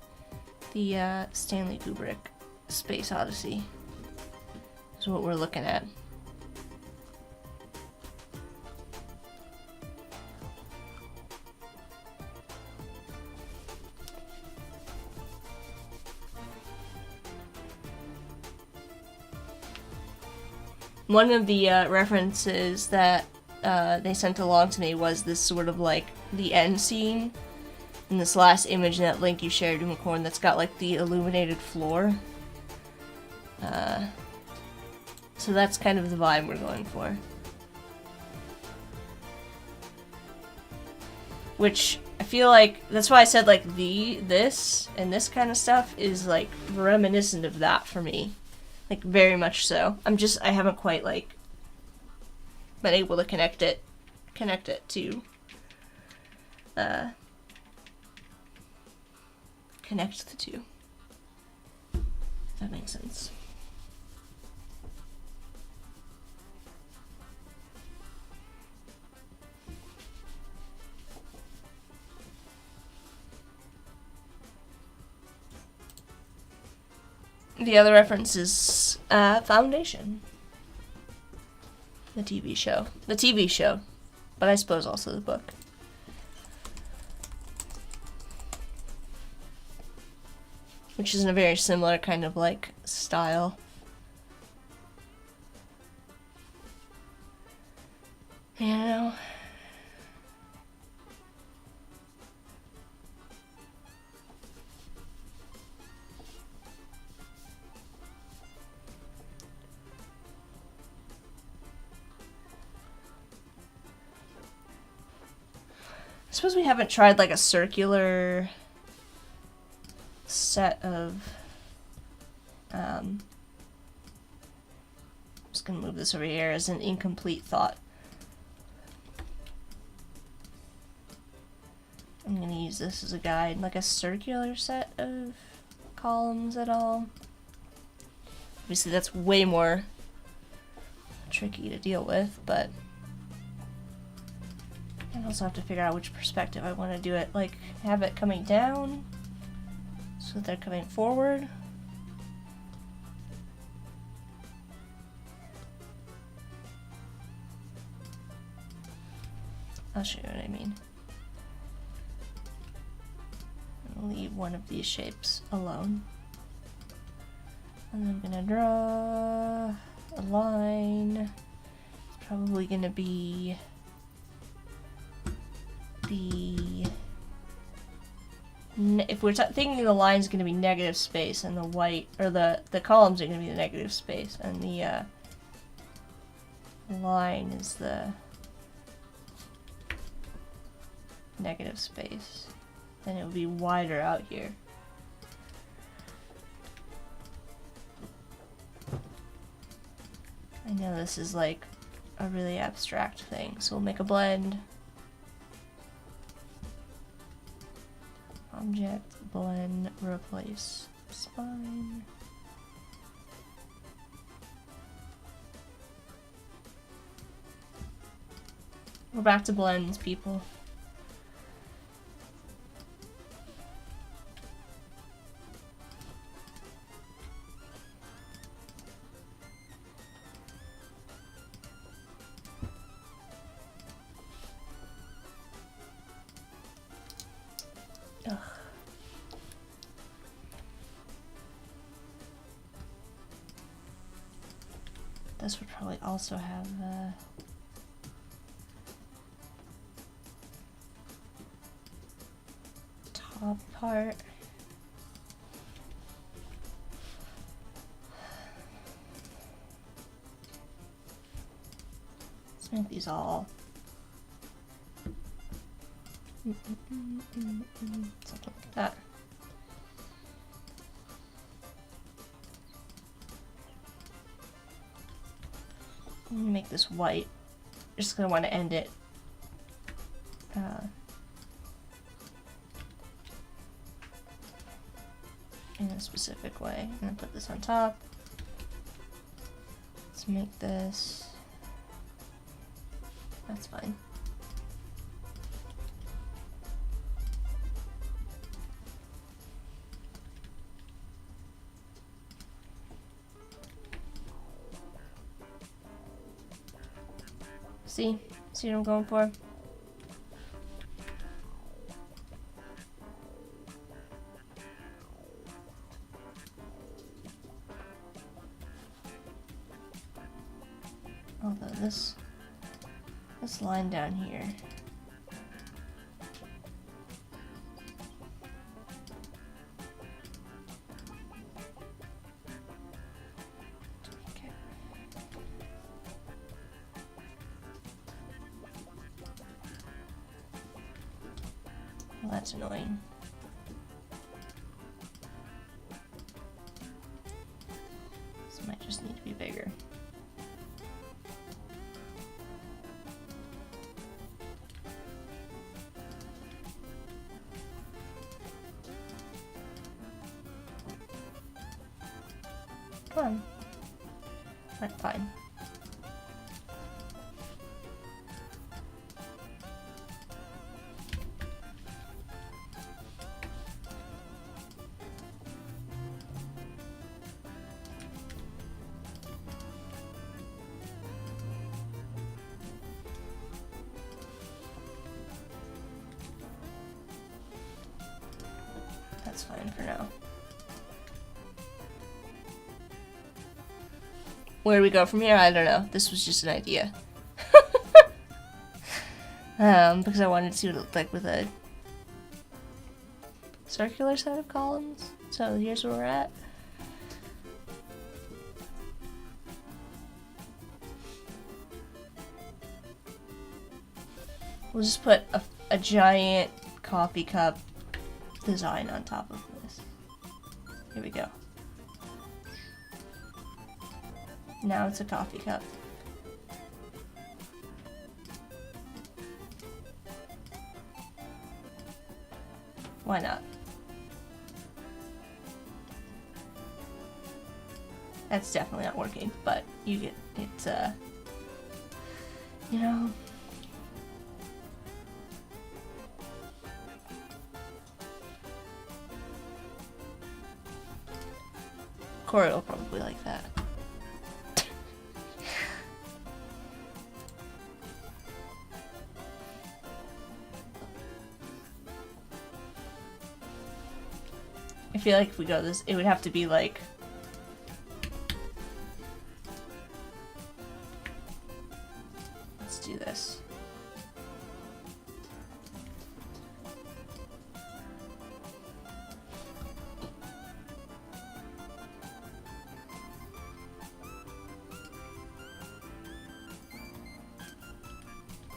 The Stanley Kubrick Space Odyssey is what we're looking at. One of the references that they sent along to me was this sort of like the end scene in this last image in that link you shared, Unicorn, that's got like the illuminated floor. So that's kind of the vibe we're going for. Which I feel like that's why I said like this and this kind of stuff is like reminiscent of that for me. Like very much so. I haven't quite like been able to connect it to connect the two. If that makes sense. The other reference is Foundation. The TV show. The TV show. But I suppose also the book. Which is in a very similar kind of like style. You know? I suppose we haven't tried like a circular set of I'm just gonna move this over here as an incomplete thought. I'm gonna use this as a guide, like a circular set of columns at all. Obviously that's way more tricky to deal with, but I also have to figure out which perspective I want to do it. Like, have it coming down so that they're coming forward. I'll show you what I mean. I'll leave one of these shapes alone. And I'm gonna draw a line. It's probably gonna be if we're thinking the line's going to be negative space and the white, or the columns are going to be the negative space and the line is the negative space, then it would be wider out here. I know this is like a really abstract thing, so we'll make a blend. Object, blend, replace, spine. We're back to blends, people. Ugh. This would probably also have the top part. Let's make these all something like that. I'm gonna make this white. Just gonna want to end it in a specific way. I'm gonna put this on top. Let's make this. That's fine. See what I'm going for? Although this line down here. Okay. Well, that's annoying. This might just need to be bigger. Come on. Right, fine. That's fine for now. Where do we go from here? I don't know. This was just an idea. Because I wanted to see what it looked like with a circular set of columns. So here's where we're at. We'll just put a giant coffee cup design on top of this. Here we go. Now it's a coffee cup. Why not? That's definitely not working, but you get it's you know. Corey will probably like that. I feel like if we go this, it would have to be like let's do this.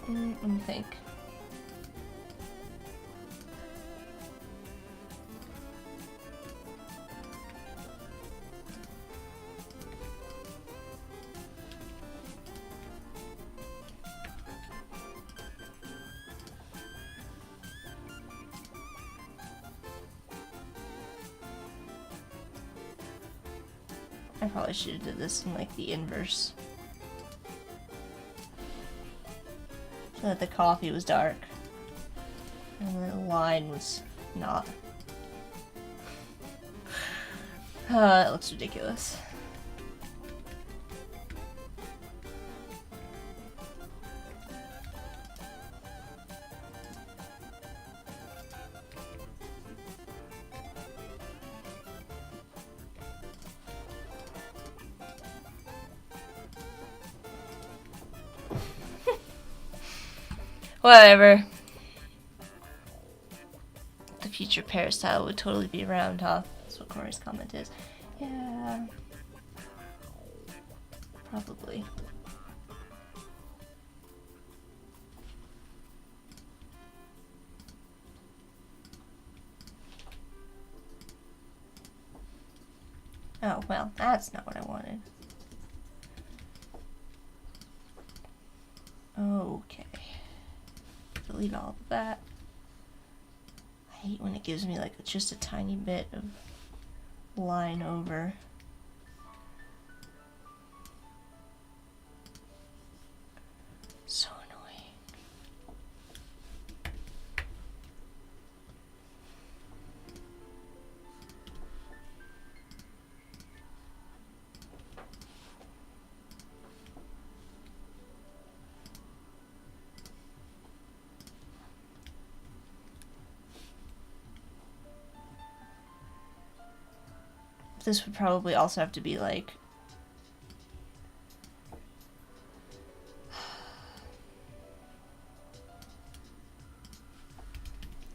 Let me think. I probably should have did this in like the inverse. So that the coffee was dark. And the line was not. That looks ridiculous. Whatever. The future Peristyle would totally be around, huh? That's what Corey's comment is. Yeah. Probably. Oh, well, that's not what I wanted. Okay. Delete all of that. I hate when it gives me like just a tiny bit of line over. So annoying. This would probably also have to be like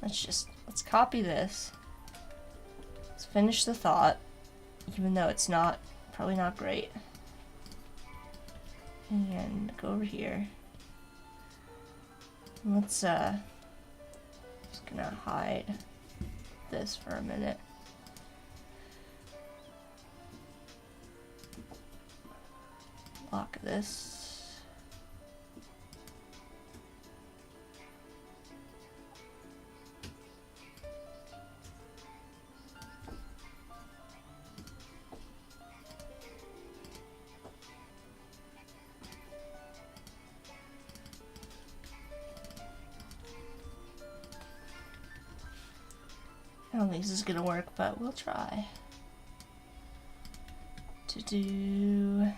let's copy this. Let's finish the thought, even though it's not probably not great. And go over here. And let's just gonna hide this for a minute. Lock this. I don't think this is gonna work, but we'll try. To do.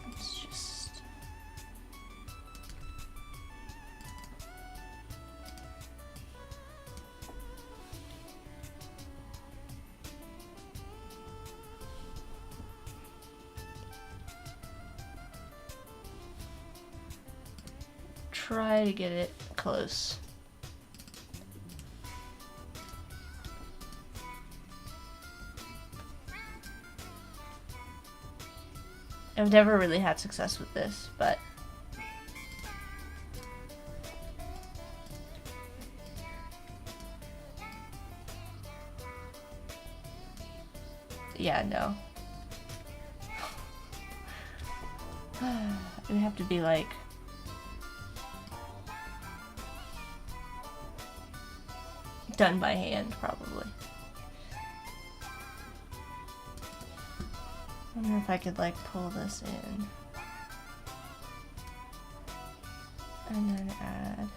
Let's just. Try to get it close. I've never really had success with this, but yeah, no. It would have to be like done by hand, probably. I wonder if I could like pull this in and then add.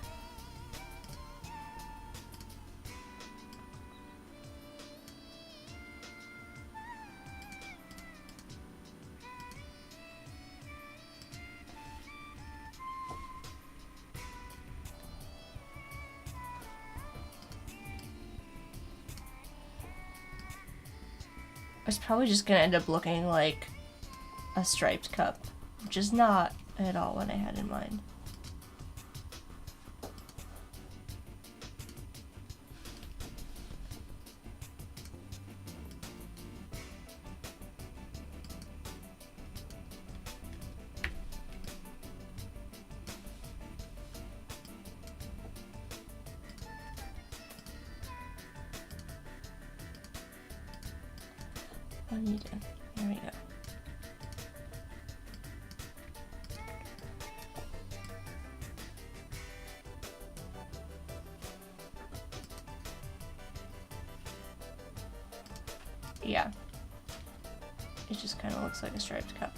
It's probably just gonna end up looking like a striped cup, which is not at all what I had in mind. There we go. Yeah. It just kind of looks like a striped cup.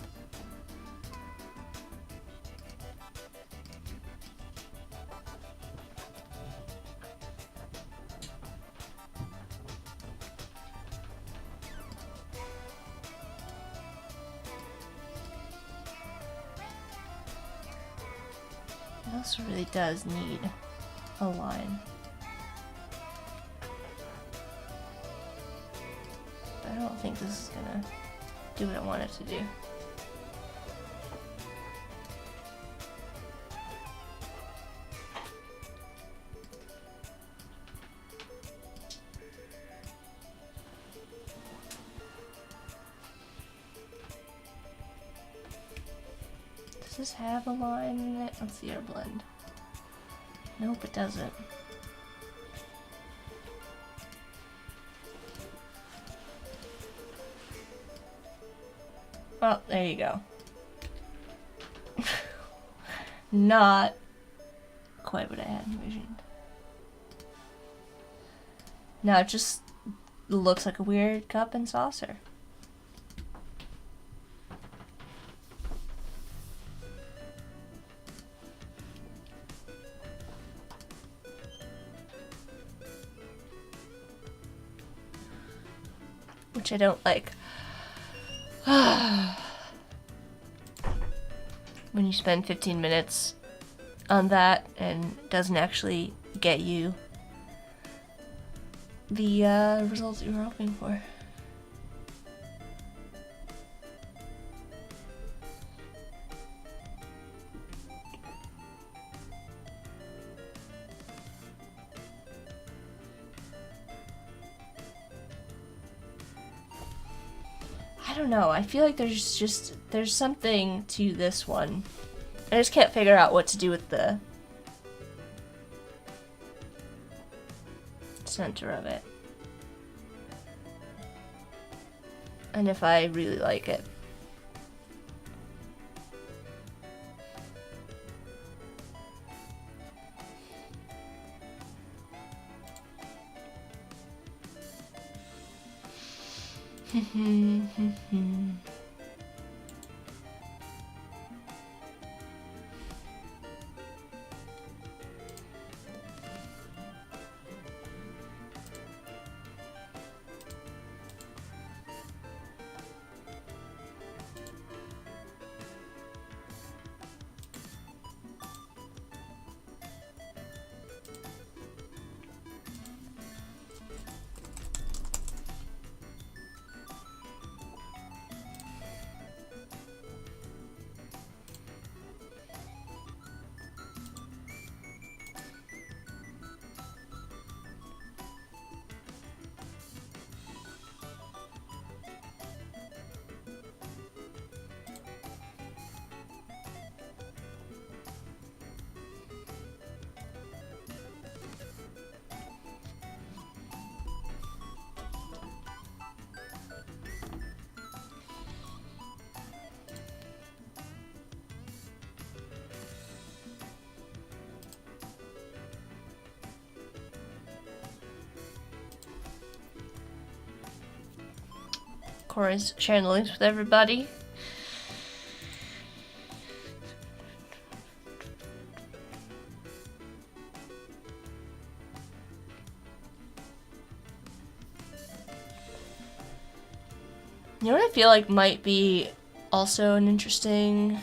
It also really does need a line. But I don't think this is gonna do what I want it to do. Does this have a line in it? Let's see our blend. Nope, it doesn't. Well, there you go. Not quite what I had envisioned. Now it just looks like a weird cup and saucer. Which I don't like. When you spend 15 minutes on that and doesn't actually get you the results you were hoping for. I don't know. I feel like there's something to this one. I just can't figure out what to do with the center of it. And if I really like it. Cora's sharing the links with everybody. You know what I feel like might be also an interesting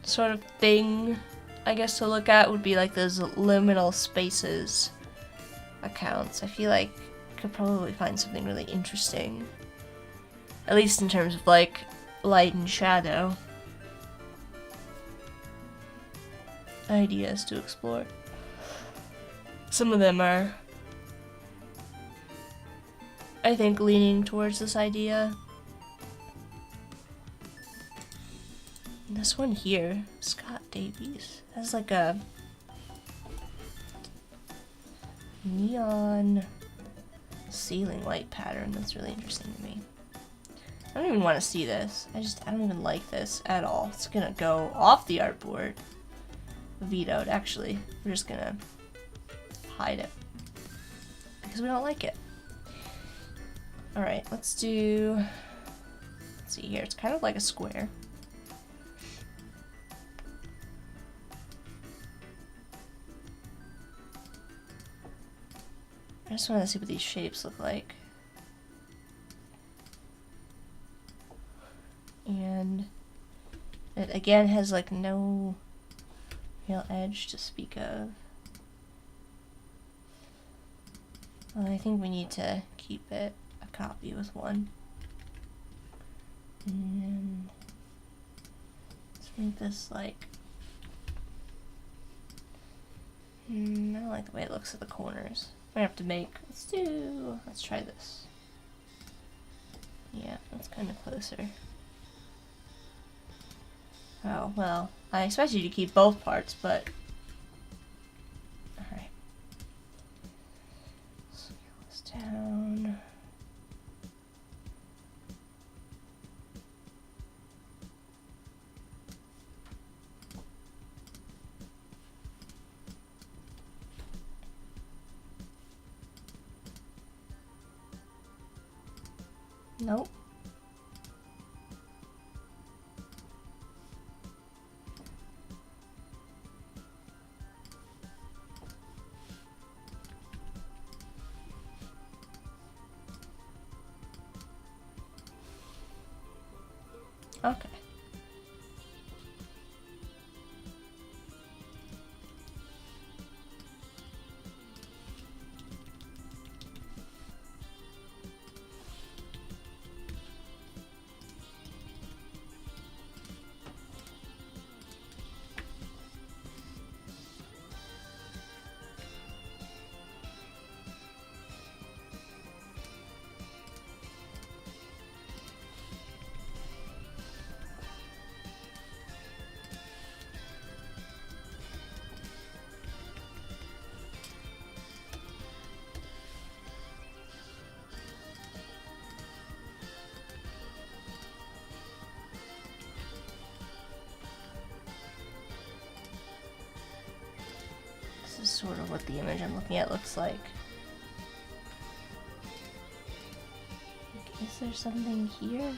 sort of thing, I guess, to look at would be like those liminal spaces accounts. I feel like I could probably find something really interesting, at least in terms of like light and shadow ideas to explore. Some of them are, I think, leaning towards this idea. And this one here, Scott Davies, has like a neon ceiling light pattern that's really interesting to me. I don't even want to see this. I don't even like this at all. It's gonna go off the artboard. Vetoed, actually. We're just gonna hide it because we don't like it. Alright, let's see here. It's kind of like a square. I just want to see what these shapes look like. And it again has like no real edge to speak of. Well, I think we need to keep it a copy with one. And let's make this like... I don't like the way it looks at the corners. I have to make... Let's try this. Yeah, that's kind of closer. Oh, well, I expect you to keep both parts, but... Alright. Scale this down. Nope. Okay. This is sort of what the image I'm looking at looks like. Is there something here?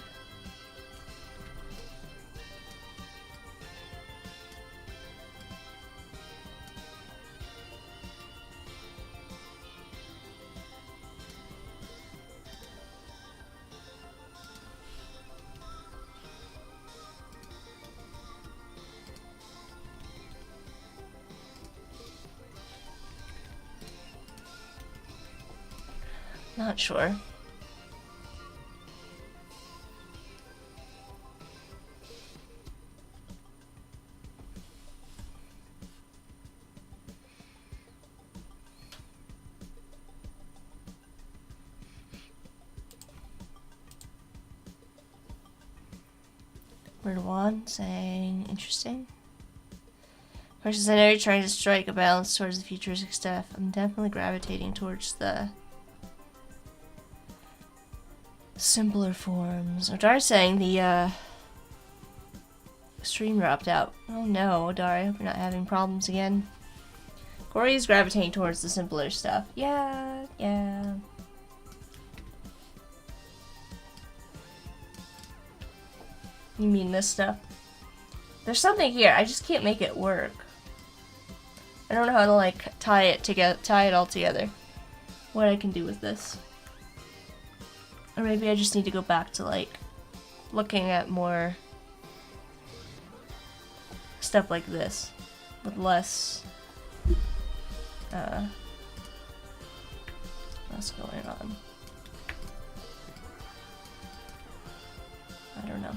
Not sure. Word one saying interesting. Of course, I know you're trying to strike a balance towards the futuristic stuff. I'm definitely gravitating towards the simpler forms. Odar's saying the stream dropped out. Oh no, Odar, I hope you're not having problems again. Corey's gravitating towards the simpler stuff. Yeah. You mean this stuff? There's something here. I just can't make it work. I don't know how to like tie it all together. What I can do with this. Or maybe I just need to go back to like looking at more stuff like this with less going on. I don't know.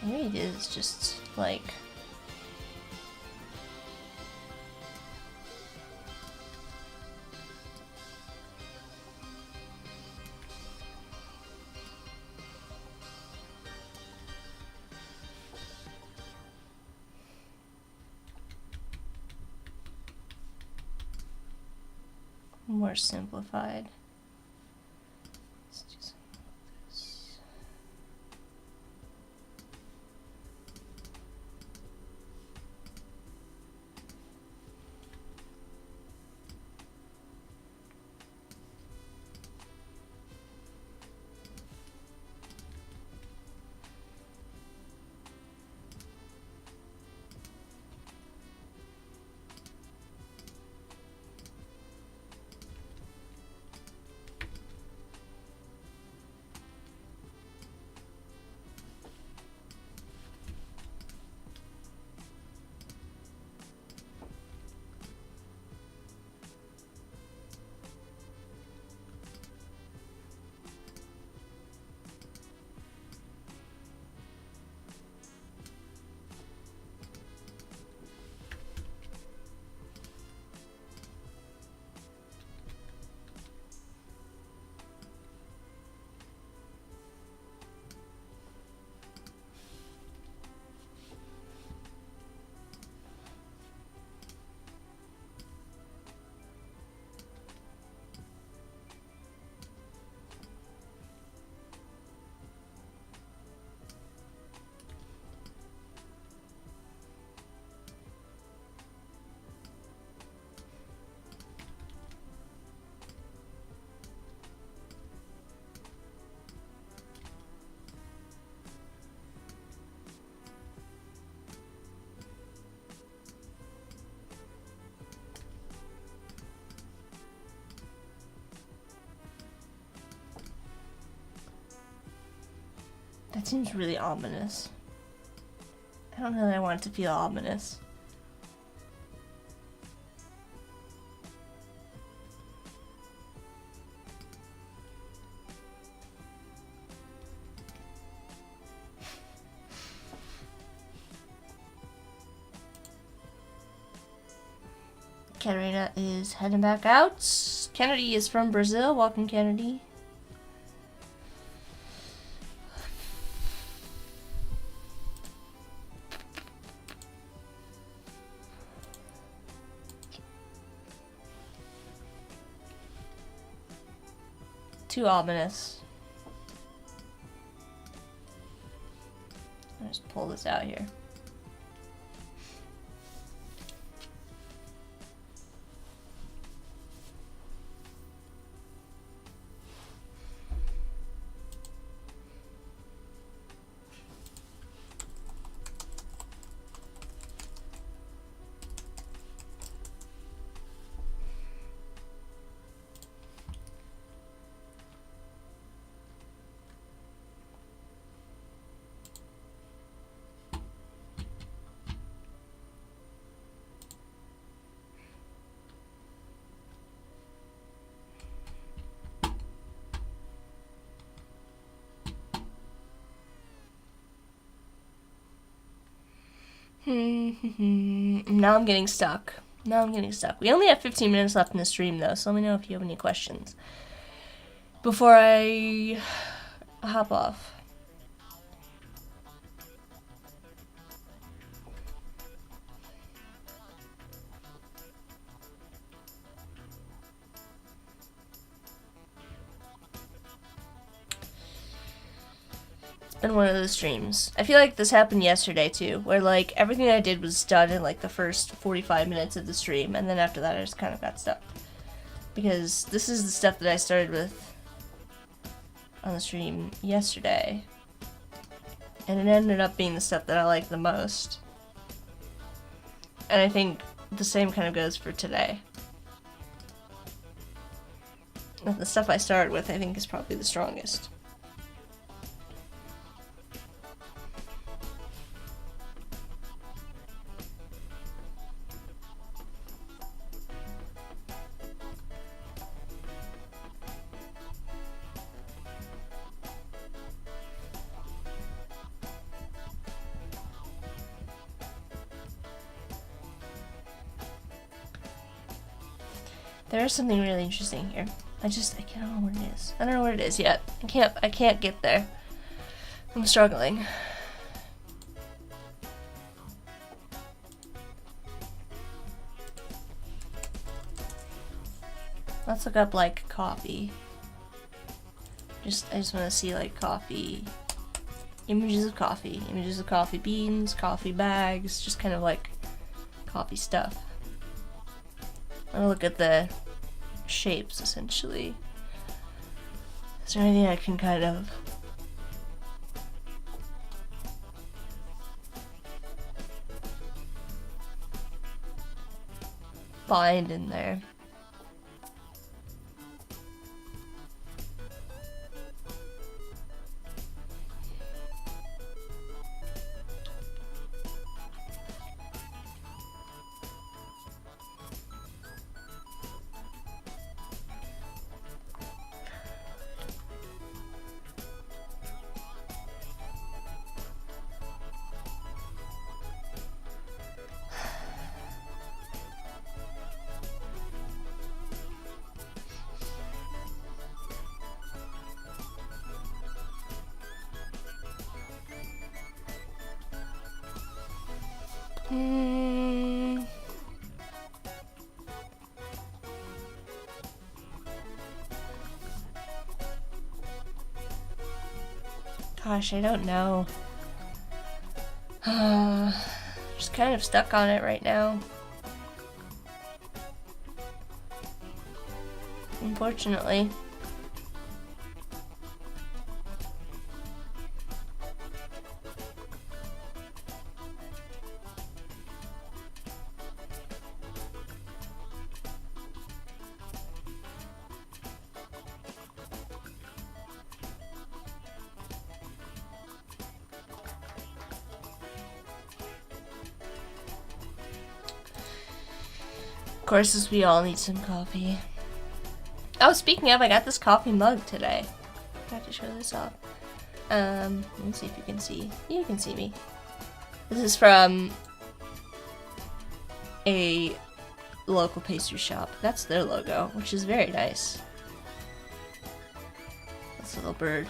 Maybe it is just like more simplified. Let's do something like this. That seems really ominous. I don't know that I want it to feel ominous. Katarina is heading back out. Kennedy is from Brazil. Welcome, Kennedy. Too ominous. I'll just pull this out here. Now I'm getting stuck. We only have 15 minutes left in the stream, though, so let me know if you have any questions before I hop off. In one of those streams. I feel like this happened yesterday too, where like everything I did was done in like the first 45 minutes of the stream, and then after that I just kind of got stuck. Because this is the stuff that I started with on the stream yesterday, and it ended up being the stuff that I like the most. And I think the same kind of goes for today. And the stuff I started with I think is probably the strongest. There is something really interesting here. I don't know what it is. I don't know what it is yet. I can't get there. I'm struggling. Let's look up like coffee. I just want to see like coffee, images of coffee beans, coffee bags, just kind of like coffee stuff. I'm gonna look at the shapes essentially. Is there anything I can kind of find in there? Gosh, I don't know. Just kind of stuck on it right now. Unfortunately. Of course, as we all need some coffee. Oh, speaking of, I got this coffee mug today. I have to show this off. Let me see if you can see. You can see me. This is from a local pastry shop. That's their logo, which is very nice. This little bird.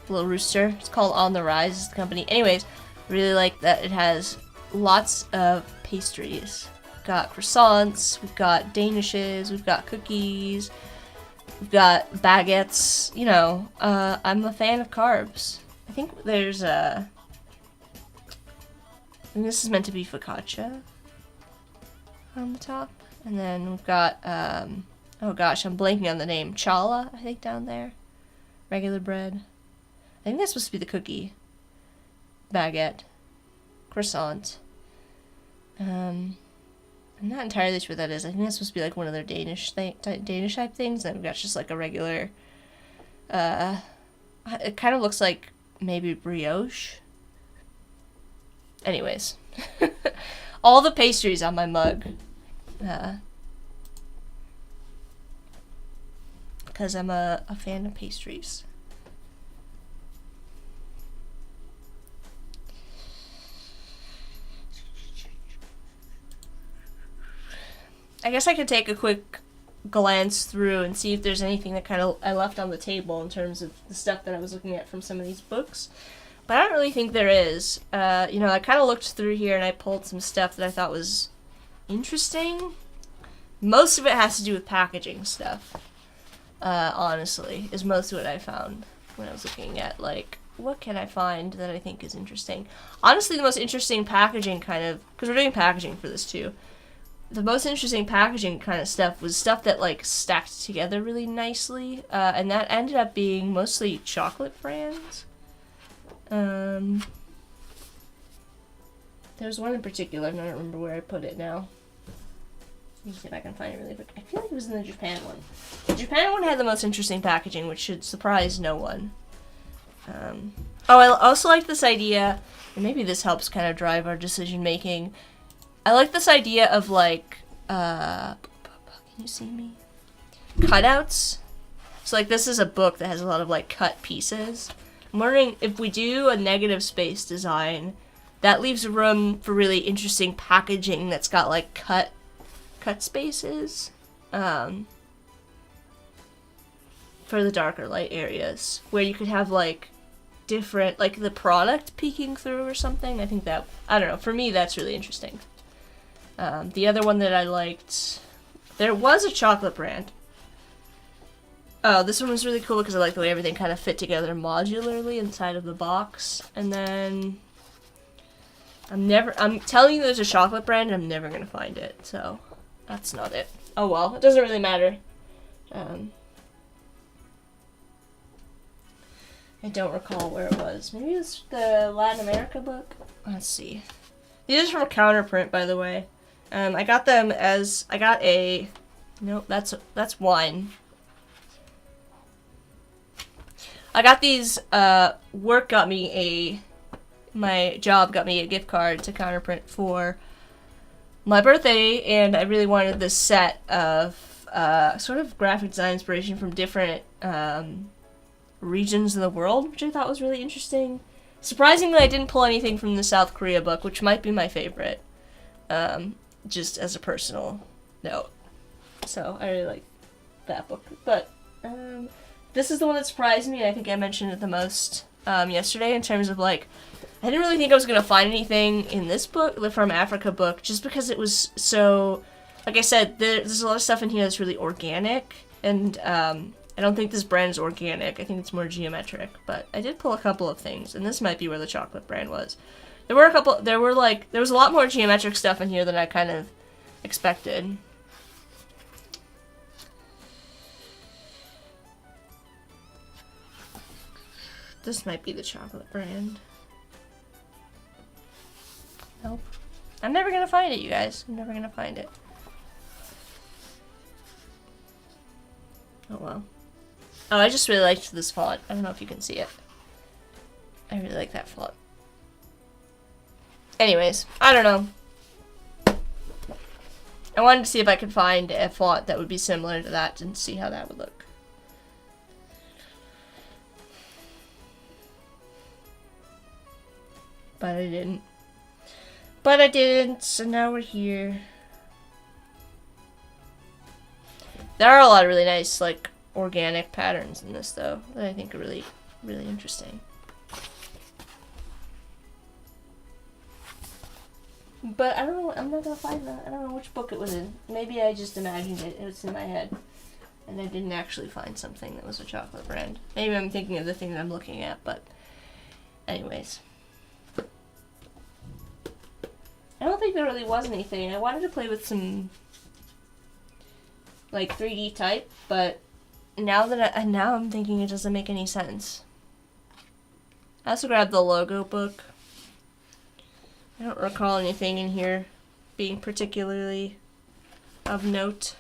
Little rooster. It's called On the Rise, is the company. Anyways, really like that it has lots of pastries. We've got croissants, we've got danishes, we've got cookies, we've got baguettes. You know, I'm a fan of carbs. I think there's a... and this is meant to be focaccia on the top. And then we've got, oh gosh, I'm blanking on the name. Challah, I think, down there. Regular bread. I think that's supposed to be the cookie. Baguette. Croissant. I'm not entirely sure what that is. I think that's supposed to be like one of their Danish type things. And we've got just like a regular, it kind of looks like maybe brioche. Anyways, all the pastries on my mug, because I'm a fan of pastries. I guess I could take a quick glance through and see if there's anything that kind of I left on the table in terms of the stuff that I was looking at from some of these books. But I don't really think there is. You know, I kind of looked through here and I pulled some stuff that I thought was interesting. Most of it has to do with packaging stuff, honestly, is most of what I found when I was looking at, like, what can I find that I think is interesting. Honestly, the most interesting packaging kind of, because we're doing packaging for this too, the most interesting packaging kind of stuff was stuff that, like, stacked together really nicely, and that ended up being mostly chocolate brands. There's one in particular, and I don't remember where I put it now. Let me see if I can find it really quick. I feel like it was in the Japan one. The Japan one had the most interesting packaging, which should surprise no one. Oh, I also like this idea, and maybe this helps kind of drive our decision making. I like this idea of, like, can you see me? Cutouts. So, like, this is a book that has a lot of, like, cut pieces. I'm wondering if we do a negative space design, that leaves room for really interesting packaging that's got, like, cut spaces, for the darker light areas, where you could have, like, different, like, the product peeking through or something. I think that, I don't know, for me, that's really interesting. The other one that I liked There was a chocolate brand. Oh, this one was really cool because I like the way everything kind of fit together modularly inside of the box. And then I'm telling you there's a chocolate brand and I'm never gonna find it, so that's not it. Oh well, it doesn't really matter. I don't recall where it was. Maybe it was the Latin America book? Let's see. These are from a counterprint, by the way. I got them as, I got a, nope, that's wine. I got these, work got me my job got me a gift card to counterprint for my birthday, and I really wanted this set of, sort of graphic design inspiration from different, regions of the world, which I thought was really interesting. Surprisingly, I didn't pull anything from the South Korea book, which might be my favorite, just as a personal note. So, I really like that book. But, this is the one that surprised me. I think I mentioned it the most, yesterday, in terms of, like, I didn't really think I was going to find anything in this book, the From Africa book, just because it was so, like I said, there's a lot of stuff in here that's really organic, and, I don't think this brand is organic. I think it's more geometric, but I did pull a couple of things, and this might be where the chocolate brand was. There was a lot more geometric stuff in here than I kind of expected. This might be the chocolate brand. Nope. I'm never gonna find it, you guys. I'm never gonna find it. Oh well. Oh, I just really liked this font. I don't know if you can see it. I really like that font. Anyways, I don't know. I wanted to see if I could find a font that would be similar to that and see how that would look. But I didn't. But I didn't, so now we're here. There are a lot of really nice, like, organic patterns in this, though, that I think are really, really interesting. But I don't know, I'm not gonna find that. I don't know which book it was in. Maybe I just imagined it. It was in my head. And I didn't actually find something that was a chocolate brand. Maybe I'm thinking of the thing that I'm looking at, but anyways. I don't think there really was anything. I wanted to play with some, like, 3D type, but now I'm thinking it doesn't make any sense. I also grabbed the logo book. I don't recall anything in here being particularly of note.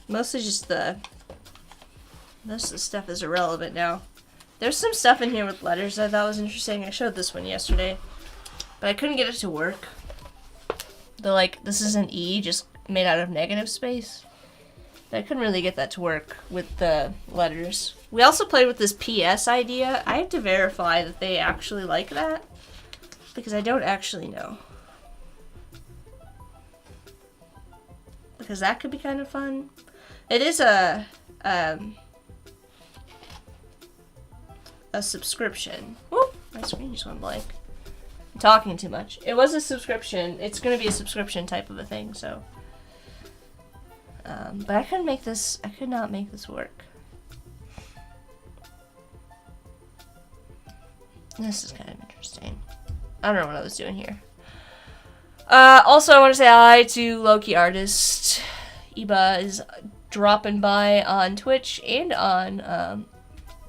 Mostly just most of the stuff is irrelevant now. There's some stuff in here with letters I thought was interesting. I showed this one yesterday, but I couldn't get it to work. This is an E just made out of negative space. But I couldn't really get that to work with the letters. We also played with this PS idea. I have to verify that they actually like that, because I don't actually know. Because that could be kind of fun. It is a subscription. Whoop, my screen just went blank. I'm talking too much. It was a subscription. It's going to be a subscription type of a thing, so. But I could not make this work. This is kind of interesting. I don't know what I was doing here. Also, I want to say hi to Loki Artist. Iba is dropping by on Twitch and on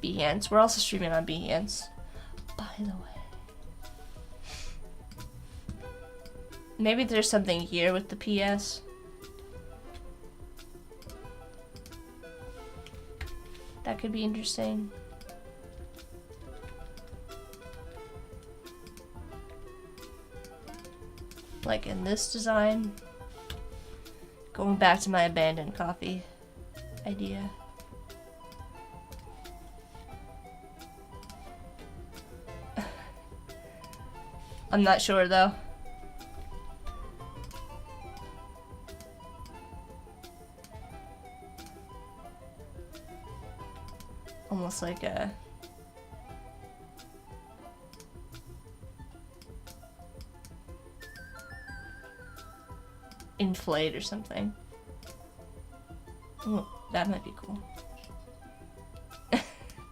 Behance. We're also streaming on Behance, by the way. Maybe there's something here with the PS. That could be interesting. Like in this design. Going back to my abandoned coffee idea. I'm not sure though. Almost like a inflate or something. Ooh, that might be cool.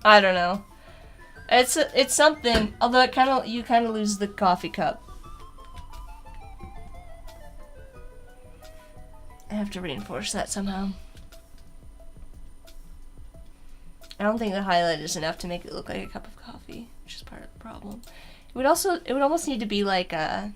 I don't know. It's something. Although you kind of lose the coffee cup. I have to reinforce that somehow. I don't think the highlight is enough to make it look like a cup of coffee, which is part of the problem. It would almost need to be like a...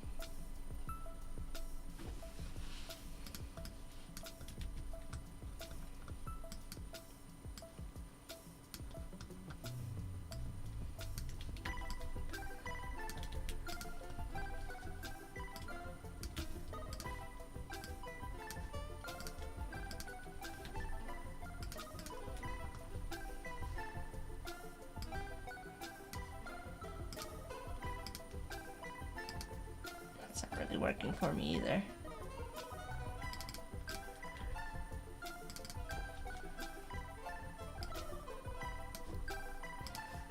working for me either.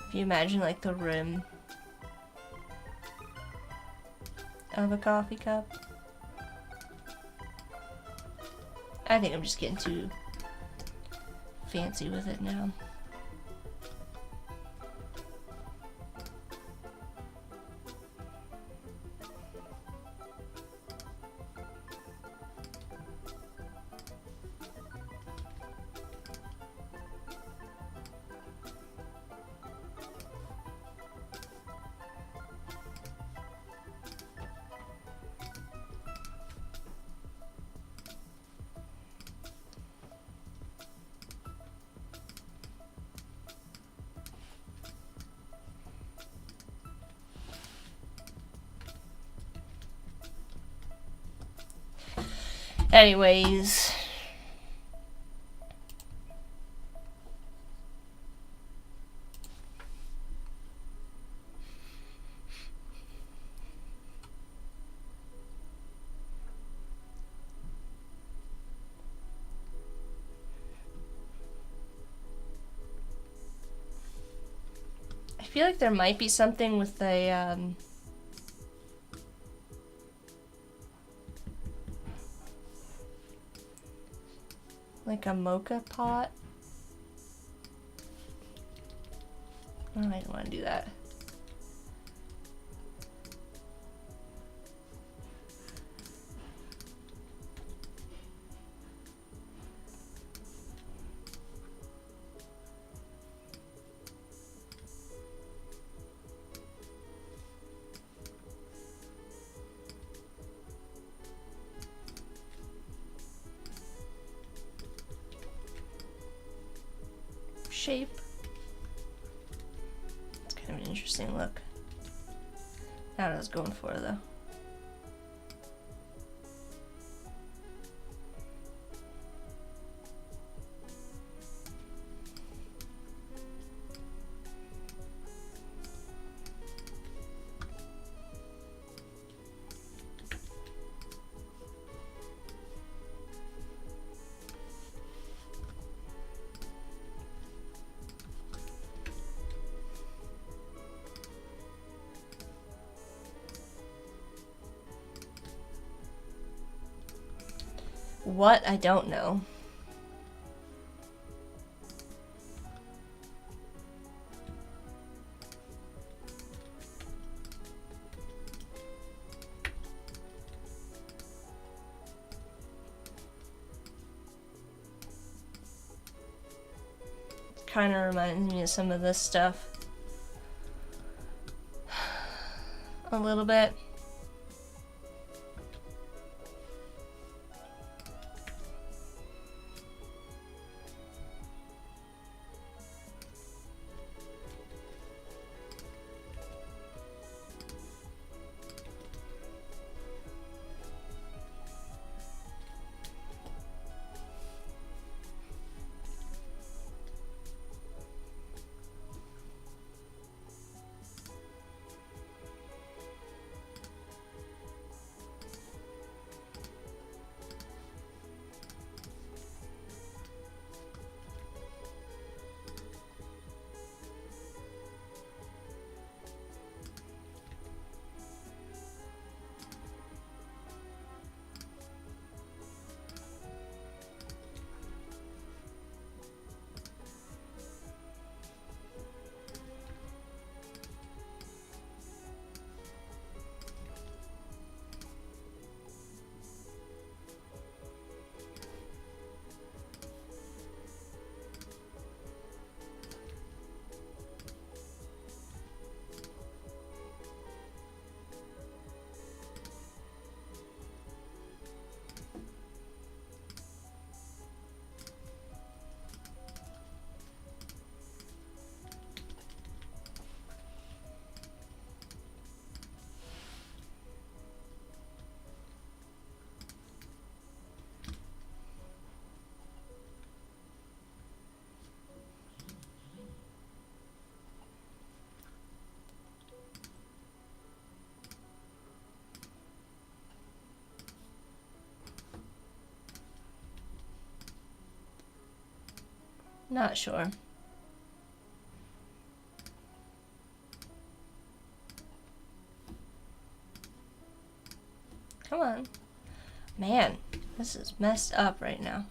If you imagine like the rim of a coffee cup. I think I'm just getting too fancy with it now. Anyways, I feel like there might be something with a like a mocha pot. Oh, I don't want to do that. Shape. It's kind of an interesting look. Not what I was going for though. What? I don't know. Kind of reminds me of some of this stuff. A little bit. Not sure. Come on. Man, this is messed up right now.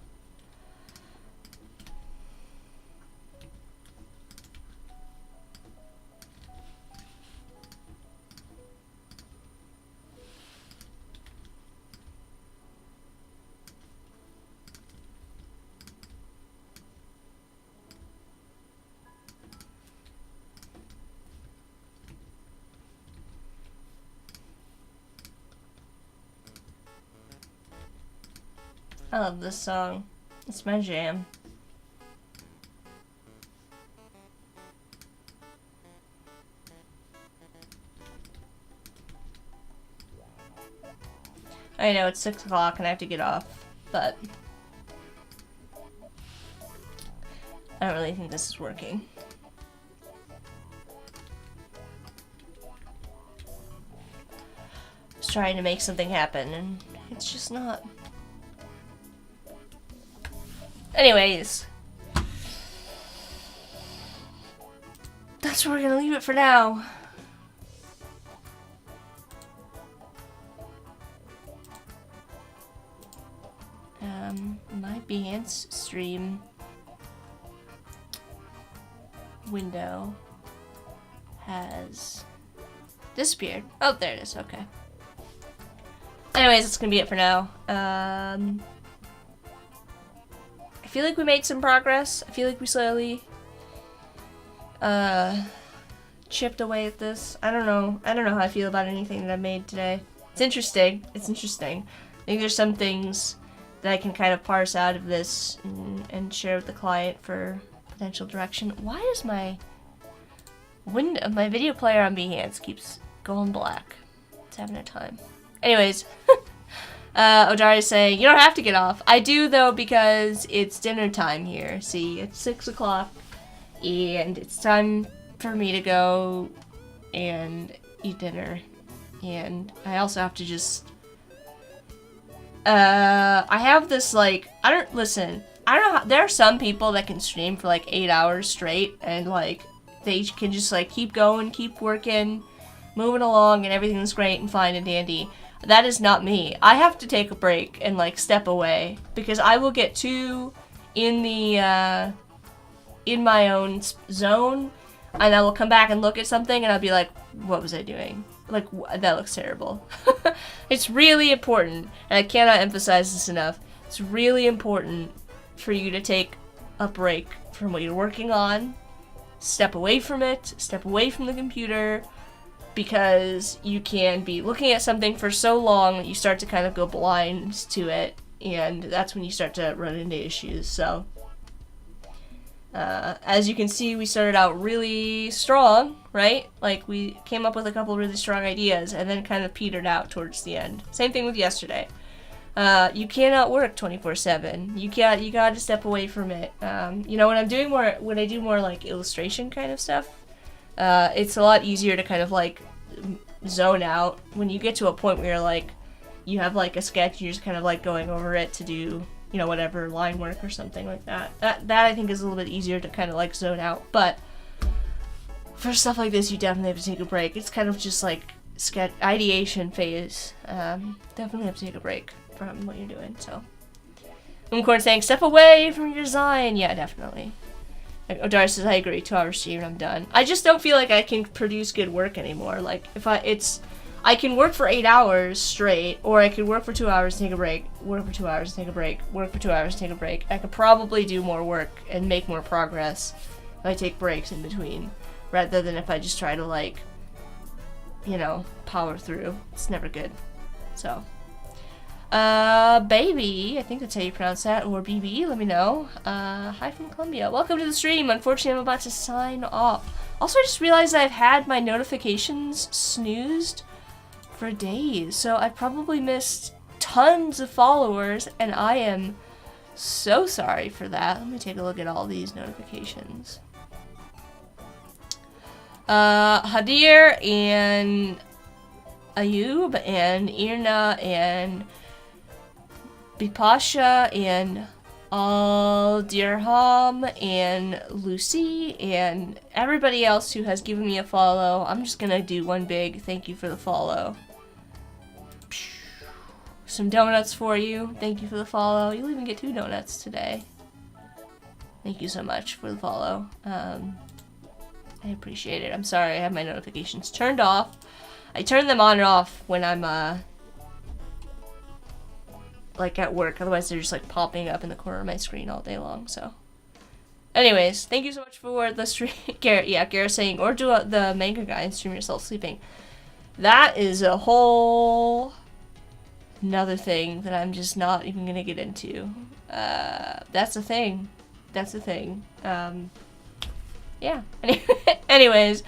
I love this song. It's my jam. I know it's 6 o'clock and I have to get off, but I don't really think this is working. Just trying to make something happen and it's just not. Anyways, that's where we're gonna leave it for now. My Behance stream window has disappeared. Oh, there it is. Okay. Anyways, that's gonna be it for now. I feel like we made some progress. I feel like we slowly chipped away at this. I don't know how I feel about anything that I made today. It's interesting. It's interesting. I think there's some things that I can kind of parse out of this and share with the client for potential direction. Why is my video player on Behance keeps going black? It's having a time. Anyways, Odari's saying, you don't have to get off. I do, though, because it's dinner time here. See, it's 6 o'clock, and it's time for me to go and eat dinner. And I also have to just... I have this, like... I don't know how... There are some people that can stream for, like, 8 hours straight, and, like, they can just, like, keep going, keep working, moving along, and everything's great and fine and dandy. That is not me. I have to take a break and, like, step away, because I will get too in the, in my own zone, and I will come back and look at something, and I'll be like, what was I doing? Like, that looks terrible. It's really important, and I cannot emphasize this enough, it's really important for you to take a break from what you're working on, step away from it, step away from the computer, because you can be looking at something for so long that you start to kind of go blind to it, and that's when you start to run into issues. So, as you can see, we started out really strong, right? Like, we came up with a couple really strong ideas, and then kind of petered out towards the end. Same thing with yesterday. You cannot work 24/7. You gotta step away from it. You know, when I do more like illustration kind of stuff, it's a lot easier to kind of like zone out when you get to a point where you're like, you have like a sketch and you're just kind of like going over it to do, you know, whatever line work or something like that. That I think is a little bit easier to kind of like zone out. But for stuff like this, you definitely have to take a break. It's kind of just like sketch ideation phase. Definitely have to take a break from what you're doing. So, Unicorn saying, step away from your design. Yeah, definitely. Odar says, I agree, 2 hours stream and I'm done. I just don't feel like I can produce good work anymore. Like, I can work for 8 hours straight, or I could work for 2 hours, take a break, work for 2 hours, take a break, work for 2 hours, take a break. I could probably do more work and make more progress if I take breaks in between, rather than if I just try to, like, you know, power through. It's never good. So, baby, I think that's how you pronounce that, or BB, let me know. Hi from Colombia. Welcome to the stream. Unfortunately, I'm about to sign off. Also, I just realized I've had my notifications snoozed for days, so I probably missed tons of followers, and I am so sorry for that. Let me take a look at all these notifications. Hadir and Ayub and Irna and Bipasha and all Dirham and Lucy and everybody else who has given me a follow. I'm just gonna do one big thank you for the follow. Some donuts for you. Thank you for the follow. You'll even get 2 donuts today. Thank you so much for the follow. I appreciate it. I'm sorry I have my notifications turned off. I turn them on and off when I'm like at work. Otherwise they're just like popping up in the corner of my screen all day long. So anyways, thank you so much for the stream. Garrett, yeah, Garrett saying, or do the manga guy and stream yourself sleeping. That is a whole another thing that I'm just not even gonna get into. That's a thing. That's a thing. Yeah. Anyways,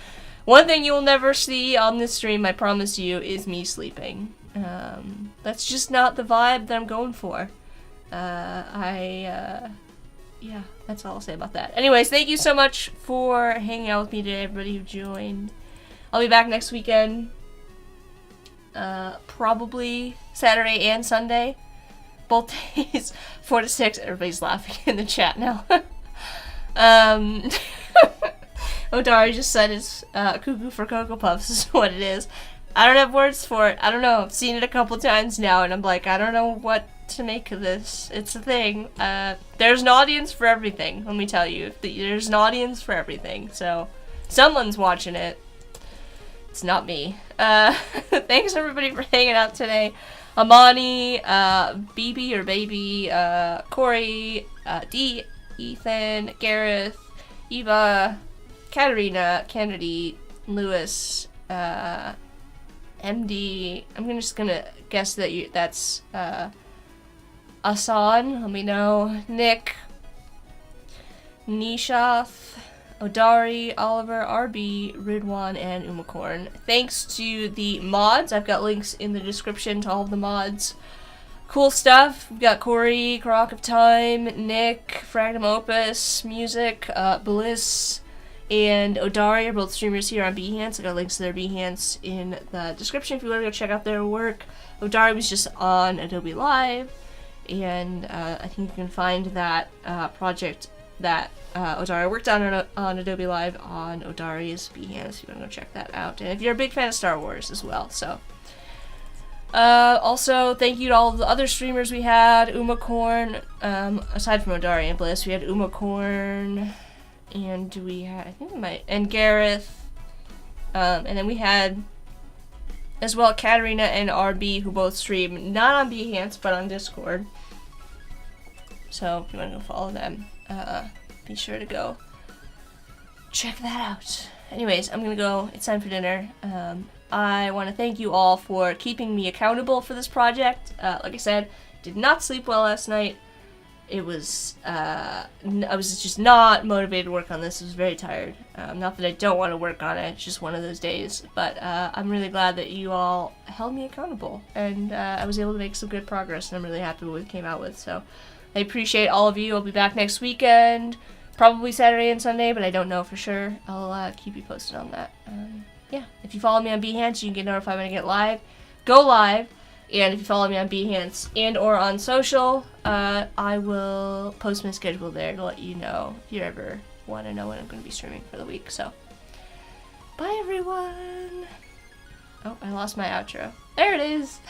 one thing you will never see on this stream, I promise you, is me sleeping. That's just not the vibe that I'm going for. Yeah, that's all I'll say about that. Anyways, thank you so much for hanging out with me today, everybody who joined. I'll be back next weekend. Probably Saturday and Sunday. Both days, 4 to 6. Everybody's laughing in the chat now. Odari just said it's cuckoo for Cocoa Puffs is what it is. I don't have words for it. I don't know. I've seen it a couple times now, and I'm like, I don't know what to make of this. It's a thing. There's an audience for everything, let me tell you. There's an audience for everything, so someone's watching it. It's not me. Thanks everybody for hanging out today. Amani, BB or Baby, Corey, D, Ethan, Gareth, Eva, Katarina, Kennedy, Lewis, MD. I'm just gonna guess that that's Asan. Let me know. Nick, Nishath, Odari, Oliver, RB, Ridwan, and Umacorn. Thanks to the mods. I've got links in the description to all of the mods. Cool stuff. We've got Corey, Karak of Time, Nick, Fragment Opus, Music, Bliss, and Odari are both streamers here on Behance. I got links to their Behance in the description if you want to go check out their work. Odari was just on Adobe Live, and I think you can find that project that Odari worked on Adobe Live on Odari's Behance if you want to go check that out. And if you're a big fan of Star Wars as well, so. Also, thank you to all the other streamers we had. Umacorn, aside from Odari and Bliss, we had Umacorn, and we had, I think we might, and Gareth, and then we had, as well, Katarina and RB, who both stream, not on Behance, but on Discord. So, if you want to go follow them, be sure to go check that out. Anyways, I'm gonna go. It's time for dinner. I want to thank you all for keeping me accountable for this project. Like I said, did not sleep well last night. It was, I was just not motivated to work on this. I was very tired. Not that I don't want to work on it, it's just one of those days. But I'm really glad that you all held me accountable, and I was able to make some good progress, and I'm really happy with what it came out with. So I appreciate all of you. I'll be back next weekend, probably Saturday and Sunday, but I don't know for sure. I'll keep you posted on that. Yeah, if you follow me on Behance, you can get notified when I get live. Go live. And if you follow me on Behance and or on social, I will post my schedule there to let you know if you ever want to know when I'm going to be streaming for the week. So, bye everyone. Oh, I lost my outro. There it is.